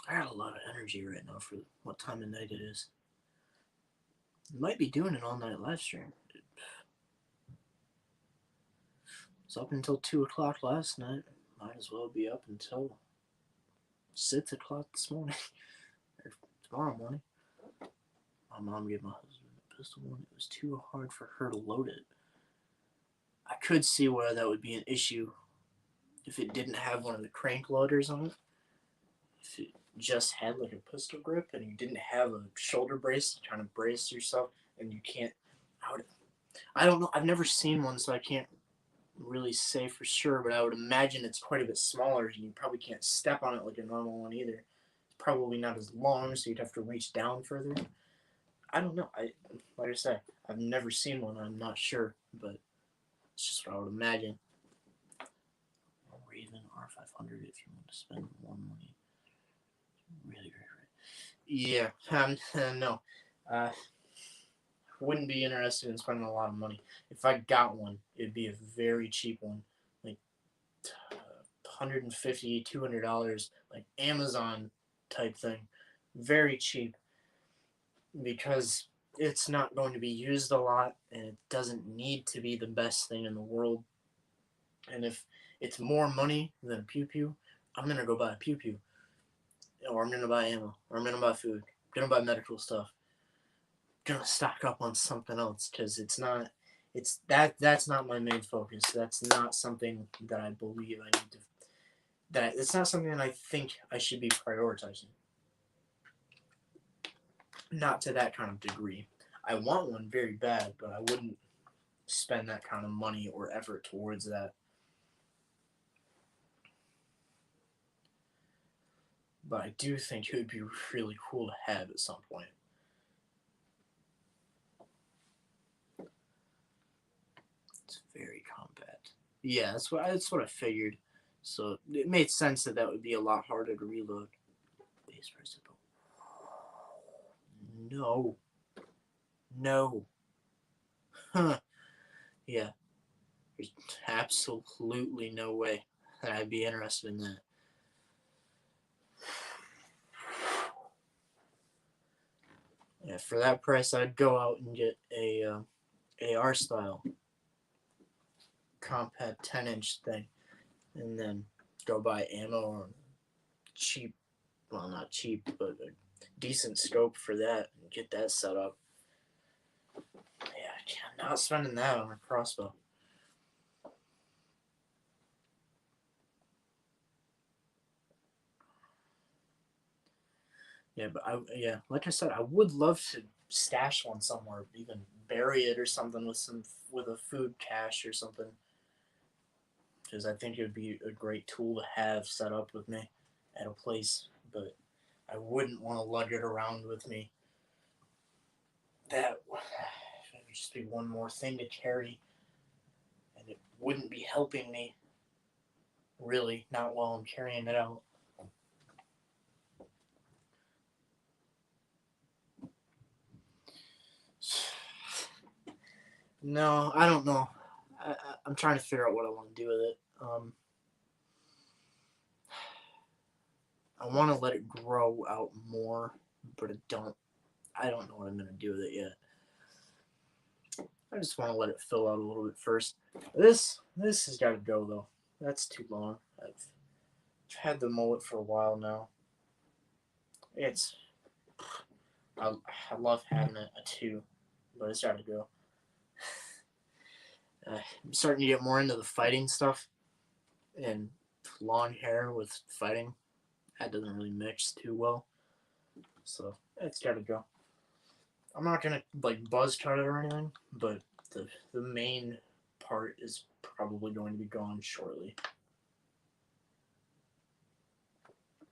Speaker 1: I got a lot of energy right now for what time of night it is. Might be doing an all-night live stream. It's up until 2 o'clock last night. Might as well be up until 6 o'clock this morning. Or tomorrow morning. My mom gave my husband a pistol when it was too hard for her to load it. I could see where that would be an issue if it didn't have one of the crank loaders on it. If it just had like a pistol grip and you didn't have a shoulder brace to kind of brace yourself, and you can't. I don't know. I've never seen one, so I can't really say for sure, but I would imagine it's quite a bit smaller, and you probably can't step on it like a normal one either. It's probably not as long, so you'd have to reach down further. I don't know. Like I said, I've never seen one. I'm not sure, but it's just what I would imagine. Raven R500 if you want to spend more money. Really great. Yeah, no. Wouldn't be interested in spending a lot of money. If I got one, it'd be a very cheap one, like $150, $200, like Amazon type thing. Very cheap, because it's not going to be used a lot, and it doesn't need to be the best thing in the world. And if it's more money than a pew pew, I'm gonna go buy a pew pew, or I'm gonna buy ammo, or I'm gonna buy food, I'm gonna buy medical stuff, I'm gonna stock up on something else, because that's not my main focus. That's not something that I believe I need to. It's not something that I think I should be prioritizing. Not to that kind of degree. I want one very bad, but I wouldn't spend that kind of money or effort towards that. But I do think it would be really cool to have at some point. It's very compact. Yeah, that's what I figured. So it made sense that would be a lot harder to reload. Base price of No. No. Huh. Yeah. There's absolutely no way that I'd be interested in that. Yeah, for that price, I'd go out and get a AR style compact 10-inch thing, and then go buy ammo or cheap, well, not cheap, but a decent scope for that and get that set up. Yeah, I'm not spending that on a crossbow. Yeah, but like I said, I would love to stash one somewhere, even bury it or something with a food cache or something, because I think it would be a great tool to have set up with me at a place. But I wouldn't want to lug it around with me. That would just be one more thing to carry, and it wouldn't be helping me. Really, not while I'm carrying it out. No, I don't know. I'm trying to figure out what I want to do with it. I want to let it grow out more, but I don't know what I'm going to do with it yet. I just want to let it fill out a little bit first. This has got to go, though. That's too long. I've had the mullet for a while now. I love having it too, but it's got to go. I'm starting to get more into the fighting stuff, and long hair with fighting, that doesn't really mix too well. So it's got to go. I'm not gonna like buzz cut it or anything, but the main part is probably going to be gone shortly.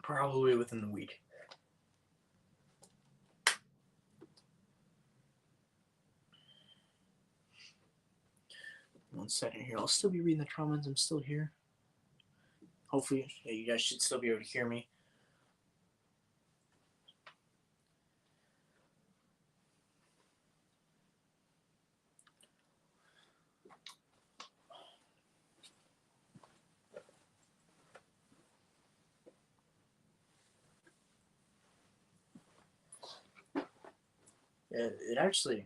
Speaker 1: Probably within the week. One second here. I'll still be reading the comments. I'm still here. Hopefully, yeah, you guys should still be able to hear me.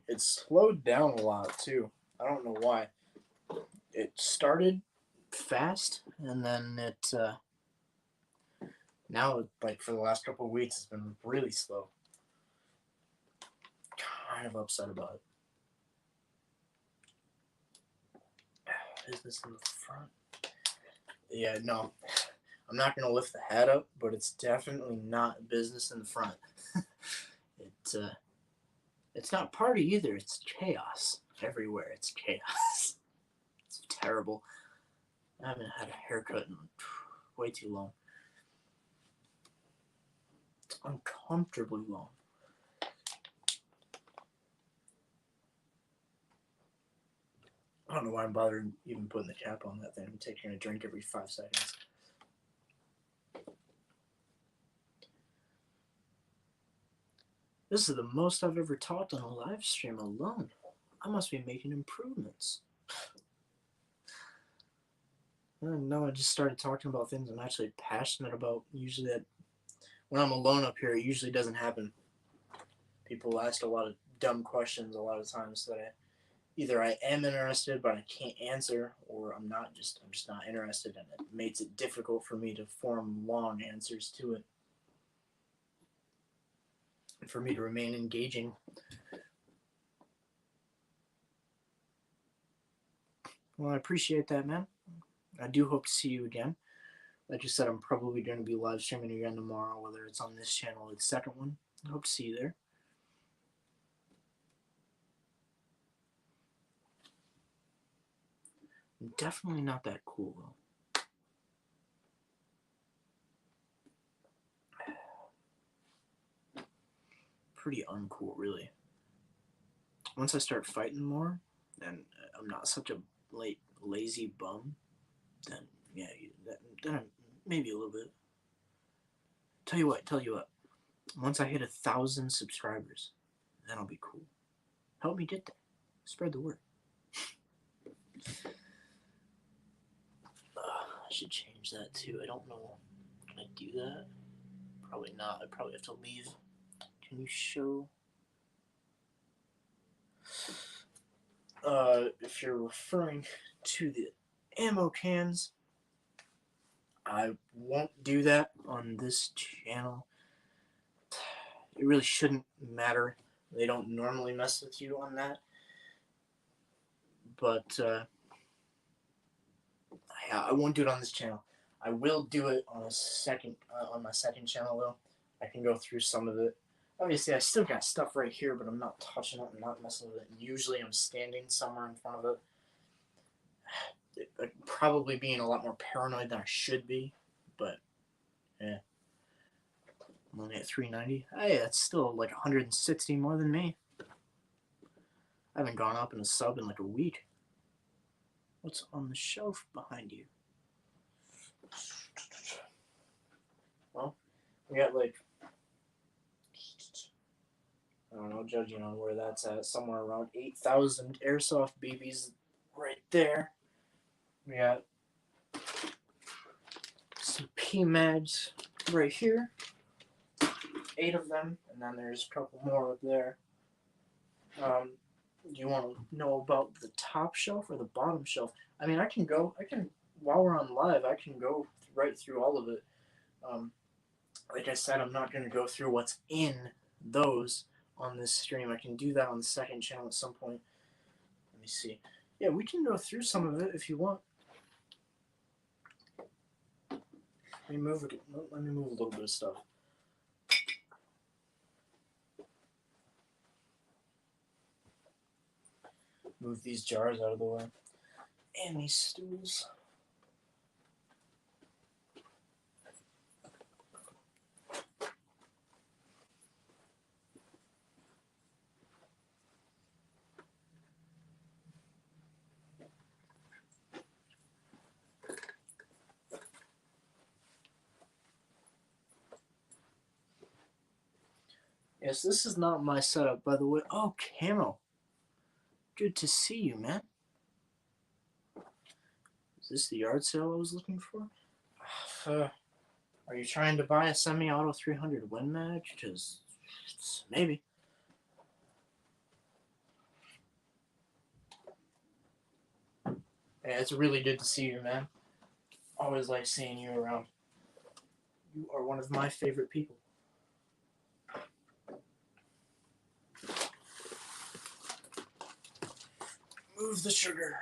Speaker 1: It slowed down a lot too. I don't know why. It started fast and then now like for the last couple of weeks it's been really slow. Kind of upset about it. Business in the front. Yeah, no. I'm not gonna lift the hat up, but it's definitely not business in the front. It's not party either. It's chaos everywhere. It's chaos. It's terrible. I haven't had a haircut in way too long. It's uncomfortably long. I don't know why I'm bothering even putting the cap on that thing. I'm taking a drink every 5 seconds. This is the most I've ever talked on a live stream alone. I must be making improvements. No, I just started talking about things I'm actually passionate about. Usually that when I'm alone up here, it usually doesn't happen. People ask a lot of dumb questions a lot of times that either I am interested but I can't answer, or I'm just not interested, and it makes it difficult for me to form long answers to it. And for me to remain engaging. Well, I appreciate that, man. I do hope to see you again. Like you said, I'm probably going to be live streaming again tomorrow, whether it's on this channel or the second one. I hope to see you there. I'm definitely not that cool, though. Pretty uncool, really. Once I start fighting more, and I'm not such a lazy bum, then yeah, then maybe a little bit. Tell you what. Once I hit 1,000 subscribers, then I'll be cool. Help me get there. Spread the word. I should change that too. I don't know. Can I do that? Probably not. I probably have to leave. Can you show? If you're referring to the ammo cans, I won't do that on this channel. It really shouldn't matter. They don't normally mess with you on that. But I won't do it on this channel. I will do it on on my second channel though. I can go through some of it. Obviously, I still got stuff right here, but I'm not touching it. I'm not messing with it. Usually, I'm standing somewhere in front of it. Probably being a lot more paranoid than I should be, but yeah. I'm only at 390. Hey, that's still like 160 more than me. I haven't gone up in a sub in like a week. What's on the shelf behind you? Well, we got like, I don't know, judging on where that's at, somewhere around 8,000 airsoft BBs right there. We got some PMags right here. 8 of them, and then there's a couple more up there. Do you want to know about the top shelf or the bottom shelf? I mean, while we're on live, I can go right through all of it. Like I said, I'm not going to go through what's in those on this stream. I can do that on the second channel at some point. Let me see. Yeah, we can go through some of it if you want. Let me move a little bit of stuff. move these jars out of the way. And these stools. Yes, this is not my setup, by the way. Oh, Camo. Good to see you, man. Is this the yard sale I was looking for? Are you trying to buy a semi-auto 300 Win Mag? Because maybe. Yeah, it's really good to see you, man. Always like seeing you around. You are one of my favorite people. Move the sugar.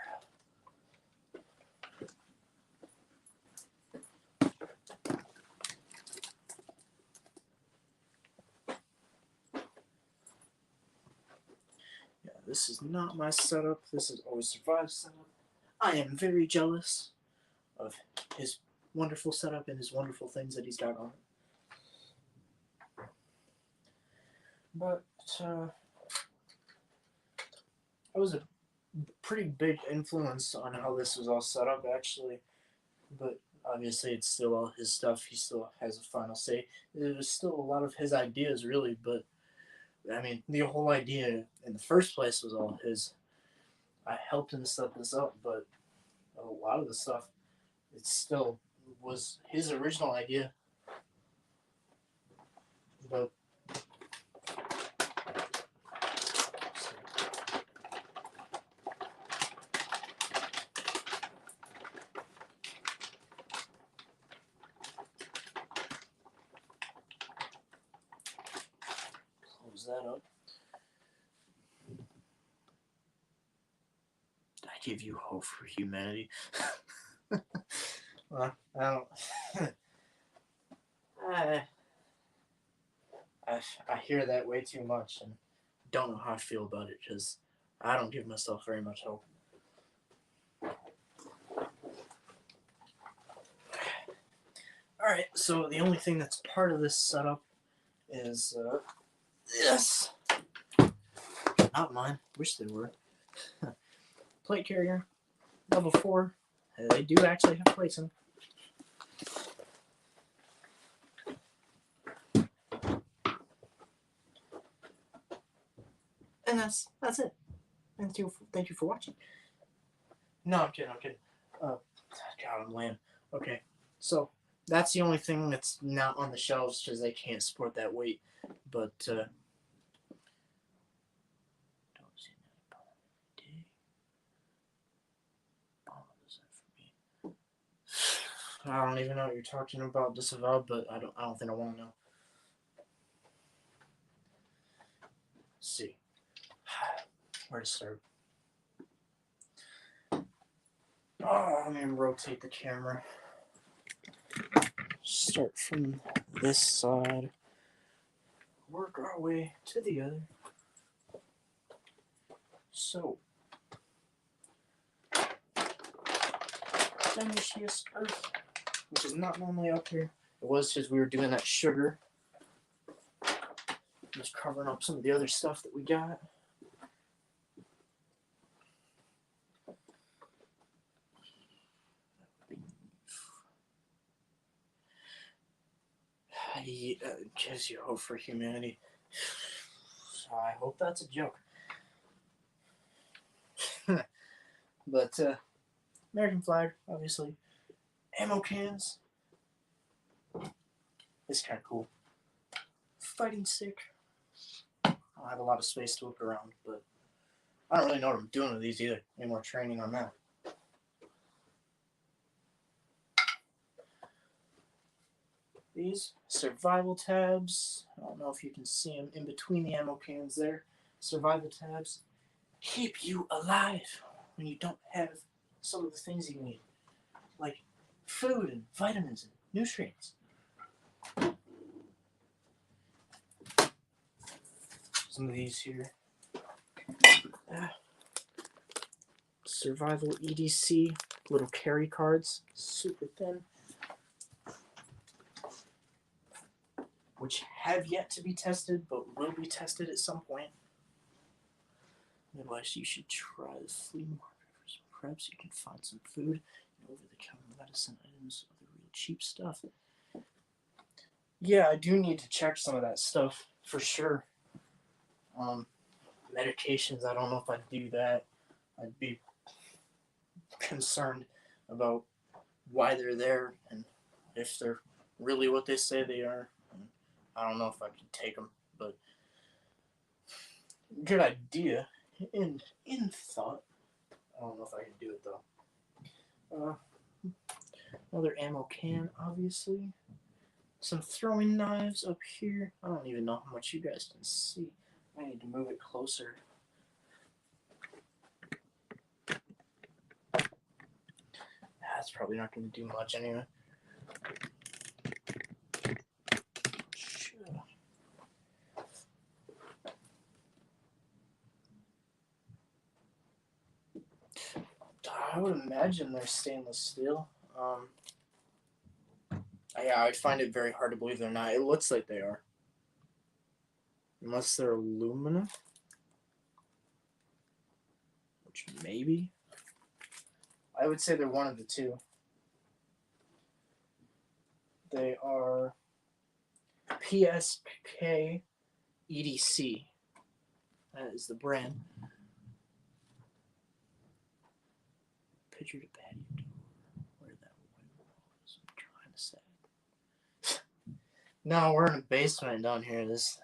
Speaker 1: Yeah, this is not my setup. This is Always Survive's setup. I am very jealous of his wonderful setup and his wonderful things that he's got on it. But I was a pretty big influence on how this was all set up, actually. But obviously, it's still all his stuff. He still has a final say. It was still a lot of his ideas, really. But I mean, the whole idea in the first place was all his. I helped him set this up, but a lot of the stuff, it still was his original idea. But close that up. I give you hope for humanity. Well, I don't. I hear that way too much and don't know how I feel about it because I don't give myself very much hope. Alright, so the only thing that's part of this setup is this. Not mine. Wish they were. Plate carrier. Level 4. They do actually have plates in. And that's it. Thank you for watching. No, I'm kidding. God, I'm lame. Okay, so that's the only thing that's not on the shelves because they can't support that weight. But don't see that day. Oh, is that for me? I don't even know what you're talking about, Disavowed, but I don't think I want to know. Let's see. Where to start? Oh, I'm gonna rotate the camera. Start from this side. Work our way to the other. So, Dynashius Earth, which is not normally up here. It was because we were doing that sugar. Just covering up some of the other stuff that we got. Gives you hope for humanity. So I hope that's a joke. But American flag, obviously. Ammo cans. It's kind of cool. Fighting stick. I don't have a lot of space to look around, but I don't really know what I'm doing with these either. Any more training on that. These survival tabs. I don't know if you can see them in between the ammo cans there. Survival tabs keep you alive when you don't have some of the things you need, like food and vitamins and nutrients. Some of these here. survival EDC little carry cards, super thin, which have yet to be tested, but will be tested at some point. Otherwise, you should try the flea market for some preps. You can find some food, over-the-counter medicine items, other real cheap stuff. Yeah, I do need to check some of that stuff for sure. Medications, I don't know if I'd do that. I'd be concerned about why they're there and if they're really what they say they are. And I don't know if I can take them, but good idea in thought. I don't know if I can do it though. Another ammo can, obviously. Some throwing knives up here. I don't even know how much you guys can see. I need to move it closer. That's probably not going to do much anyway. I would imagine they're stainless steel. Yeah, I'd find it very hard to believe they're not. It looks like they are. Unless they're aluminum. Which maybe. I would say they're one of the two. They are PSK EDC. That is the brand. Picture to patio door. Where that window was. I'm trying to say. No, we're in a basement down here. This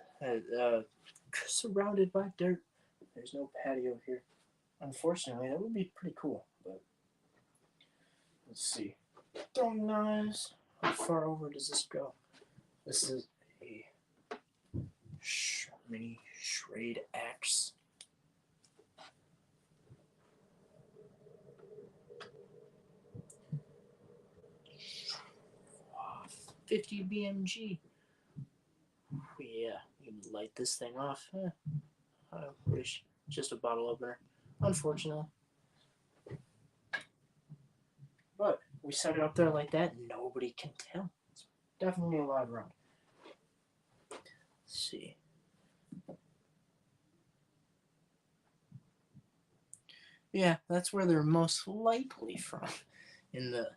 Speaker 1: surrounded by dirt. There's no patio here. Unfortunately, that would be pretty cool. But let's see. Throwing knives. How far over does this go? This is a mini Schrade axe. 50 BMG. Yeah, you can light this thing off. I wish. Just a bottle opener. Unfortunately. But we set it up there like that, nobody can tell. It's definitely a live round. Let's see. Yeah, that's where they're most likely from. In the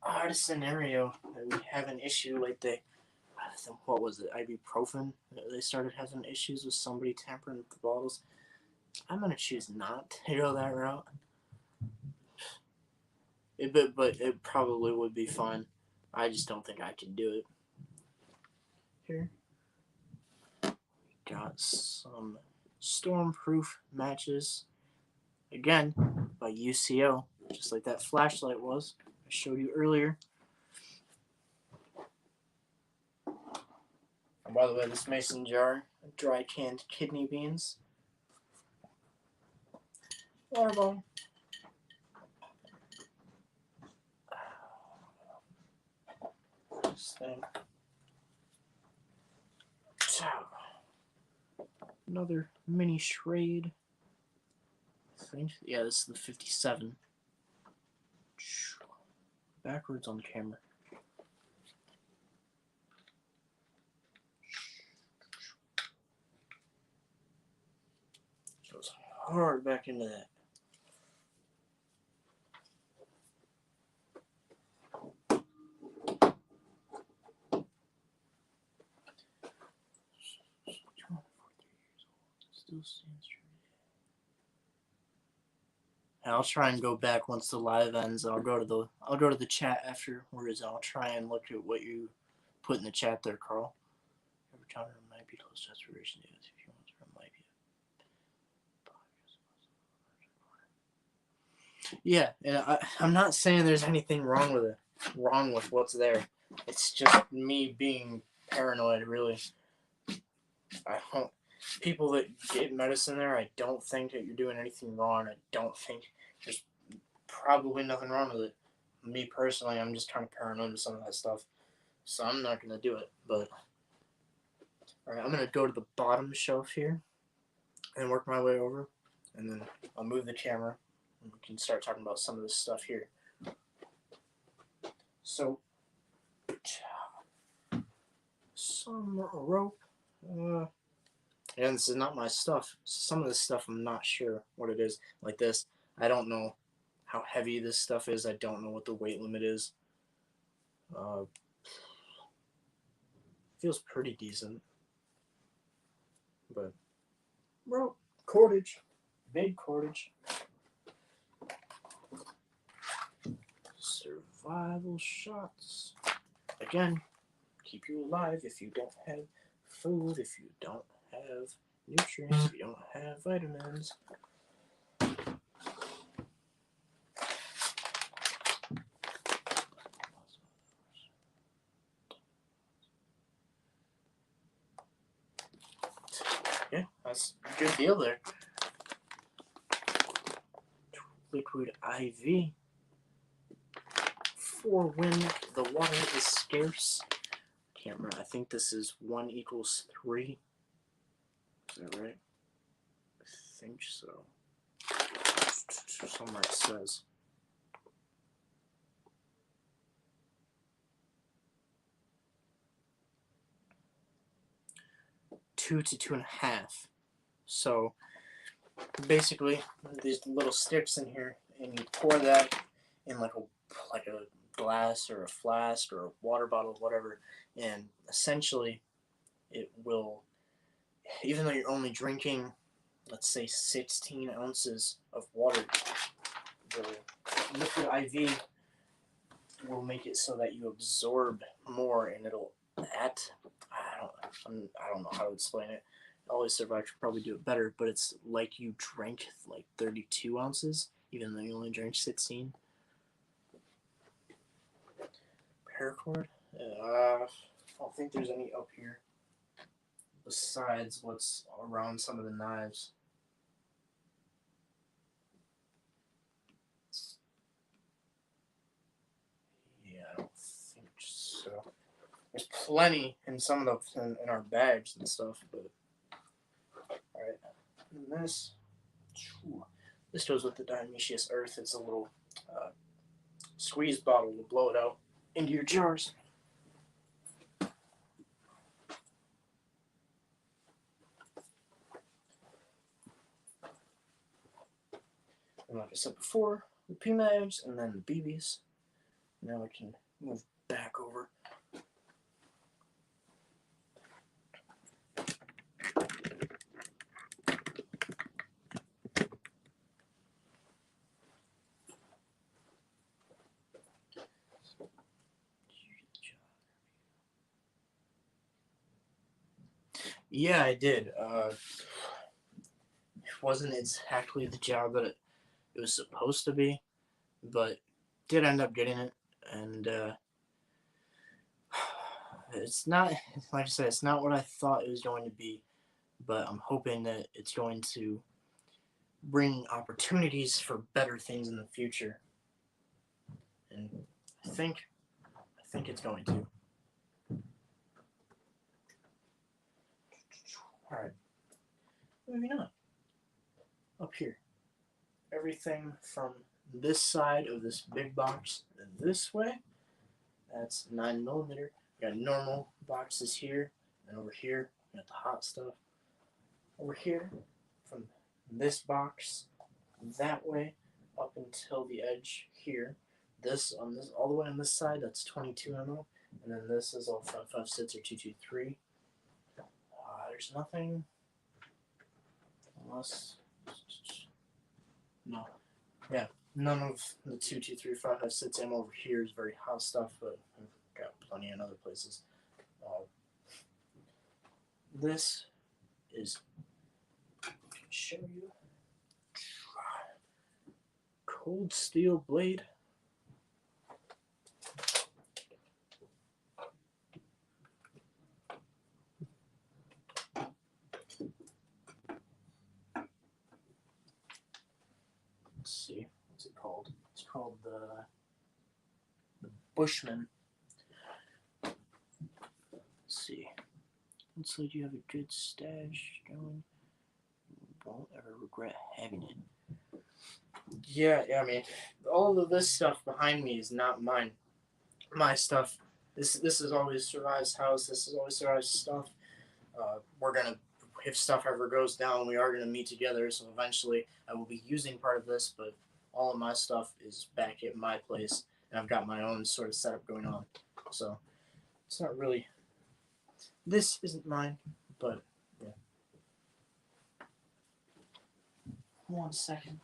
Speaker 1: odd scenario that we have an issue like what was it, ibuprofen? They started having issues with somebody tampering with the bottles. I'm going to choose not to go that route. But it probably would be fun. I just don't think I can do it. Here. Got some Stormproof matches. Again, by UCO. Just like that flashlight was. I showed you earlier. And by the way, this mason jar, dry canned kidney beans. Water bottle. This thing. So, another mini Schrade. I think. Yeah, this is the 57. Backwards on the camera. Goes hard back into that. Still stands true. I'll try and go back once the live ends. I'll go to the chat afterwards. I'll try and look at what you put in the chat there, Carl. Every time there might be close to expiration date. If you want to, might be. Yeah, and I'm not saying there's anything wrong with it. Wrong with what's there. It's just me being paranoid, really. I don't. People that get medicine there, I don't think that you're doing anything wrong. I don't think there's probably nothing wrong with it. Me personally, I'm just kind of paranoid with some of that stuff, so I'm not gonna do it. But all right, I'm gonna go to the bottom shelf here and work my way over, and then I'll move the camera we can start talking about some of this stuff here. So, some rope. And this is not my stuff. Some of this stuff I'm not sure what it is. Like this, I don't know how heavy this stuff is. I don't know what the weight limit is. Feels pretty decent. But rope, cordage, big cordage. Survival shots. Again, keep you alive if you don't have food, if you don't have nutrients, if you don't have vitamins. Yeah, that's a good deal there. Liquid IV for when the water is scarce. Can't remember. I think this is 1 equals 3. Is that right? I think so. Somewhere it says. Two to 2.5. So basically, these little sticks in here, and you pour that in like a glass or a flask or a water bottle, whatever, and essentially it will, even though you're only drinking, let's say 16 ounces of water, the liquid IV will make it so that you absorb more, and it'll add, I don't know how to explain it. Always Survive could probably do it better, but it's like you drank like 32 ounces, even though you only drank 16. Paracord? I don't think there's any up here besides what's around some of the knives. Yeah, I don't think so. There's plenty in some of the in our bags and stuff, but all right. And this goes with the Dionysius Earth. It's a little squeeze bottle to blow it out into your jars. And like I said before, the PMags and then the BBs. Now I can move back over. Yeah, I did. It wasn't exactly the job that it was supposed to be, but did end up getting it. And it's not, like I said, it's not what I thought it was going to be, but I'm hoping that it's going to bring opportunities for better things in the future. And I think it's going to. Alright. Moving on. Up here. Everything from this side of this big box this way. That's 9mm. We got normal boxes here, and over here we got the hot stuff. Over here, from this box that way up until the edge here. This on this all the way on this side, that's 22mm, and then this is all 5.56 or 223. There's nothing unless no, yeah, none of the 223 5.56 ammo over here is very hot stuff, but I've got plenty in other places. This is, I can show you, cold steel blade. Let's see, what's it called? It's called the Bushman. Let's see. Looks like you have a good stash going. You won't ever regret having it. Yeah, I mean, all of this stuff behind me is not mine. My stuff. This is always Survive's house. This is always Survive's stuff. We're gonna, if stuff ever goes down, we are gonna meet together. So eventually, I will be using part of this, but all of my stuff is back at my place, and I've got my own sort of setup going on. So it's not really. This isn't mine, but yeah. 1 second.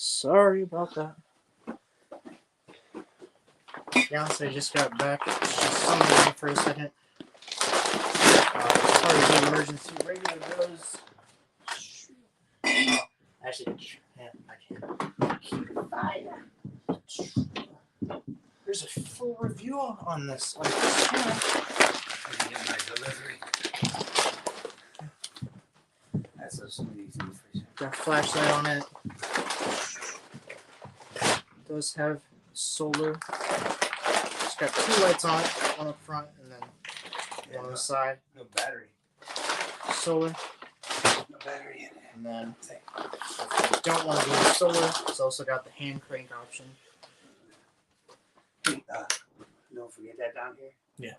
Speaker 1: Sorry about that. Beyonce just got back. She summoned me for a second. As far as the emergency radio goes, actually, yeah, I can't. Fire. There's a full review on this. On this channel.
Speaker 2: I get my delivery. That's so sweet.
Speaker 1: Got a flashlight on it. Does have solar. It's got 2 lights on it, one up front and then one on the side.
Speaker 2: No battery.
Speaker 1: Solar.
Speaker 2: No battery in it.
Speaker 1: And then if you don't want to do the solar, it's also got the hand crank option.
Speaker 2: Don't forget that down here.
Speaker 1: Yeah.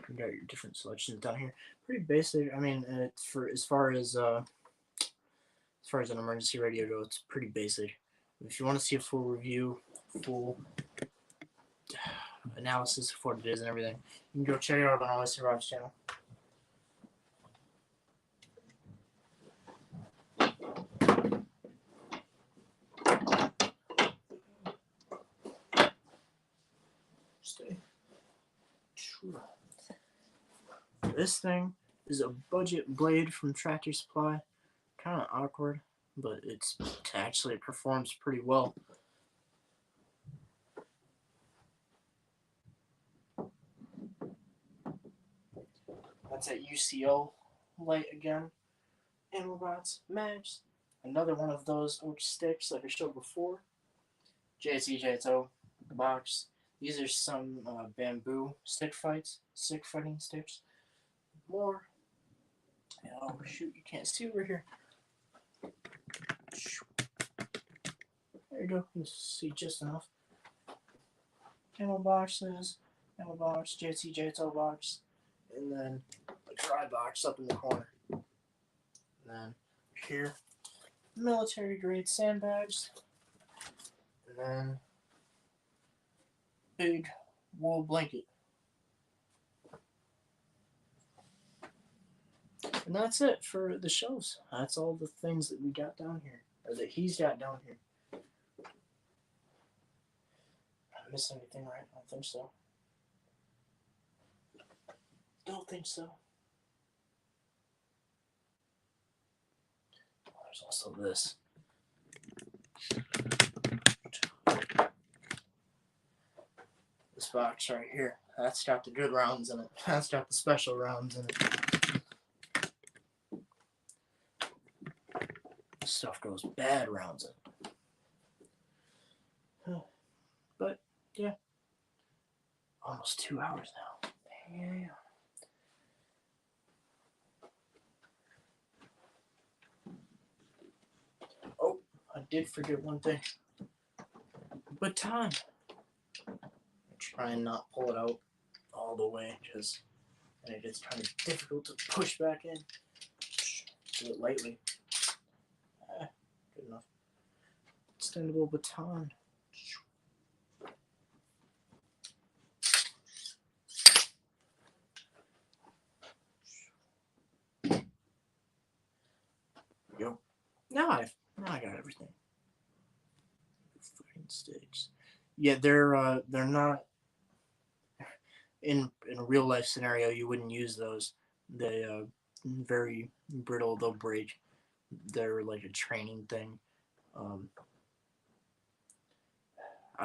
Speaker 1: You got your different selections down here. Pretty basic. I mean, it's for as far as an emergency radio goes, it's pretty basic. If you want to see a full review, full analysis of what it is and everything, you can go check it out on Always Survives channel. Stay. This thing is a budget blade from Tractor Supply. Kind of awkward, but it performs pretty well. That's at UCO light again. Ammobots, Mags. Another one of those oak sticks like I showed before. JTJTO box. These are some bamboo stick fighting sticks. More. Oh shoot, you can't see over here. There you go, you can see just enough. Ammo boxes, ammo box, JTJTO box, and then a dry box up in the corner. And then here, military grade sandbags, and then big wool blanket. And that's it for the shelves. That's all the things that we got down here, or that he's got down here. I missed anything, right? I don't think so. Don't think so. There's also this. This box right here. That's got the good rounds in it. That's got the special rounds in it. This stuff goes bad rounds in it. But yeah. Almost 2 hours now. Yeah. Oh, I did forget one thing. Baton. Try and not pull it out all the way because it gets kind of difficult to push back in. Do it lightly. Good enough. Extendable baton. Yo. Now I got everything. Fighting sticks. Yeah, they're not in a real life scenario. You wouldn't use those. They very brittle. They'll break. They're like a training thing. I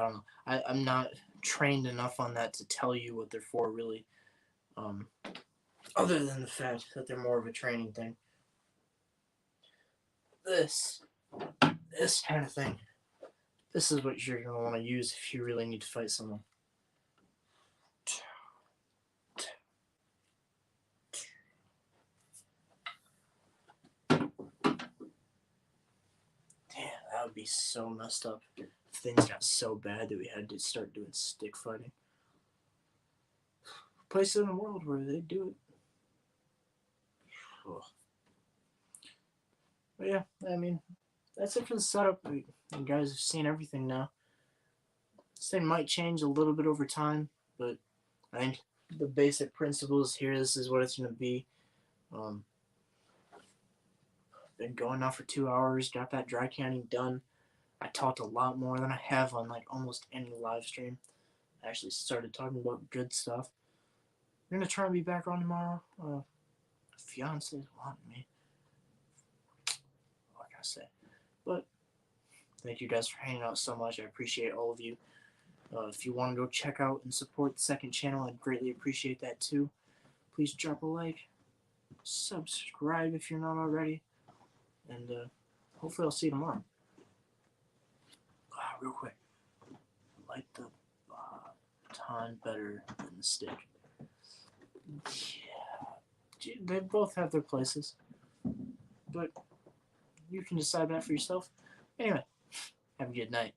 Speaker 1: don't know. I'm not trained enough on that to tell you what they're for, really. Other than the fact that they're more of a training thing. This kind of thing. This is what you're going to want to use if you really need to fight someone. Damn, that would be so messed up. Things got so bad that we had to start doing stick fighting. Place in the world where they do it. Ugh. But yeah, I mean, that's it for the setup. You guys have seen everything now. This thing might change a little bit over time, but I think the basic principles here, this is what it's going to be. Been going now for 2 hours, got that dry canning done. I talked a lot more than I have on like almost any live stream. I actually started talking about good stuff. I'm going to try and be back on tomorrow. Fiance's wanting me. What can I say? But thank you guys for hanging out so much. I appreciate all of you. If you want to go check out and support the second channel, I'd greatly appreciate that too. Please drop a like, subscribe if you're not already, and hopefully I'll see you tomorrow. Real quick, I like the baton better than the stick. Yeah, they both have their places, but you can decide that for yourself. Anyway, have a good night.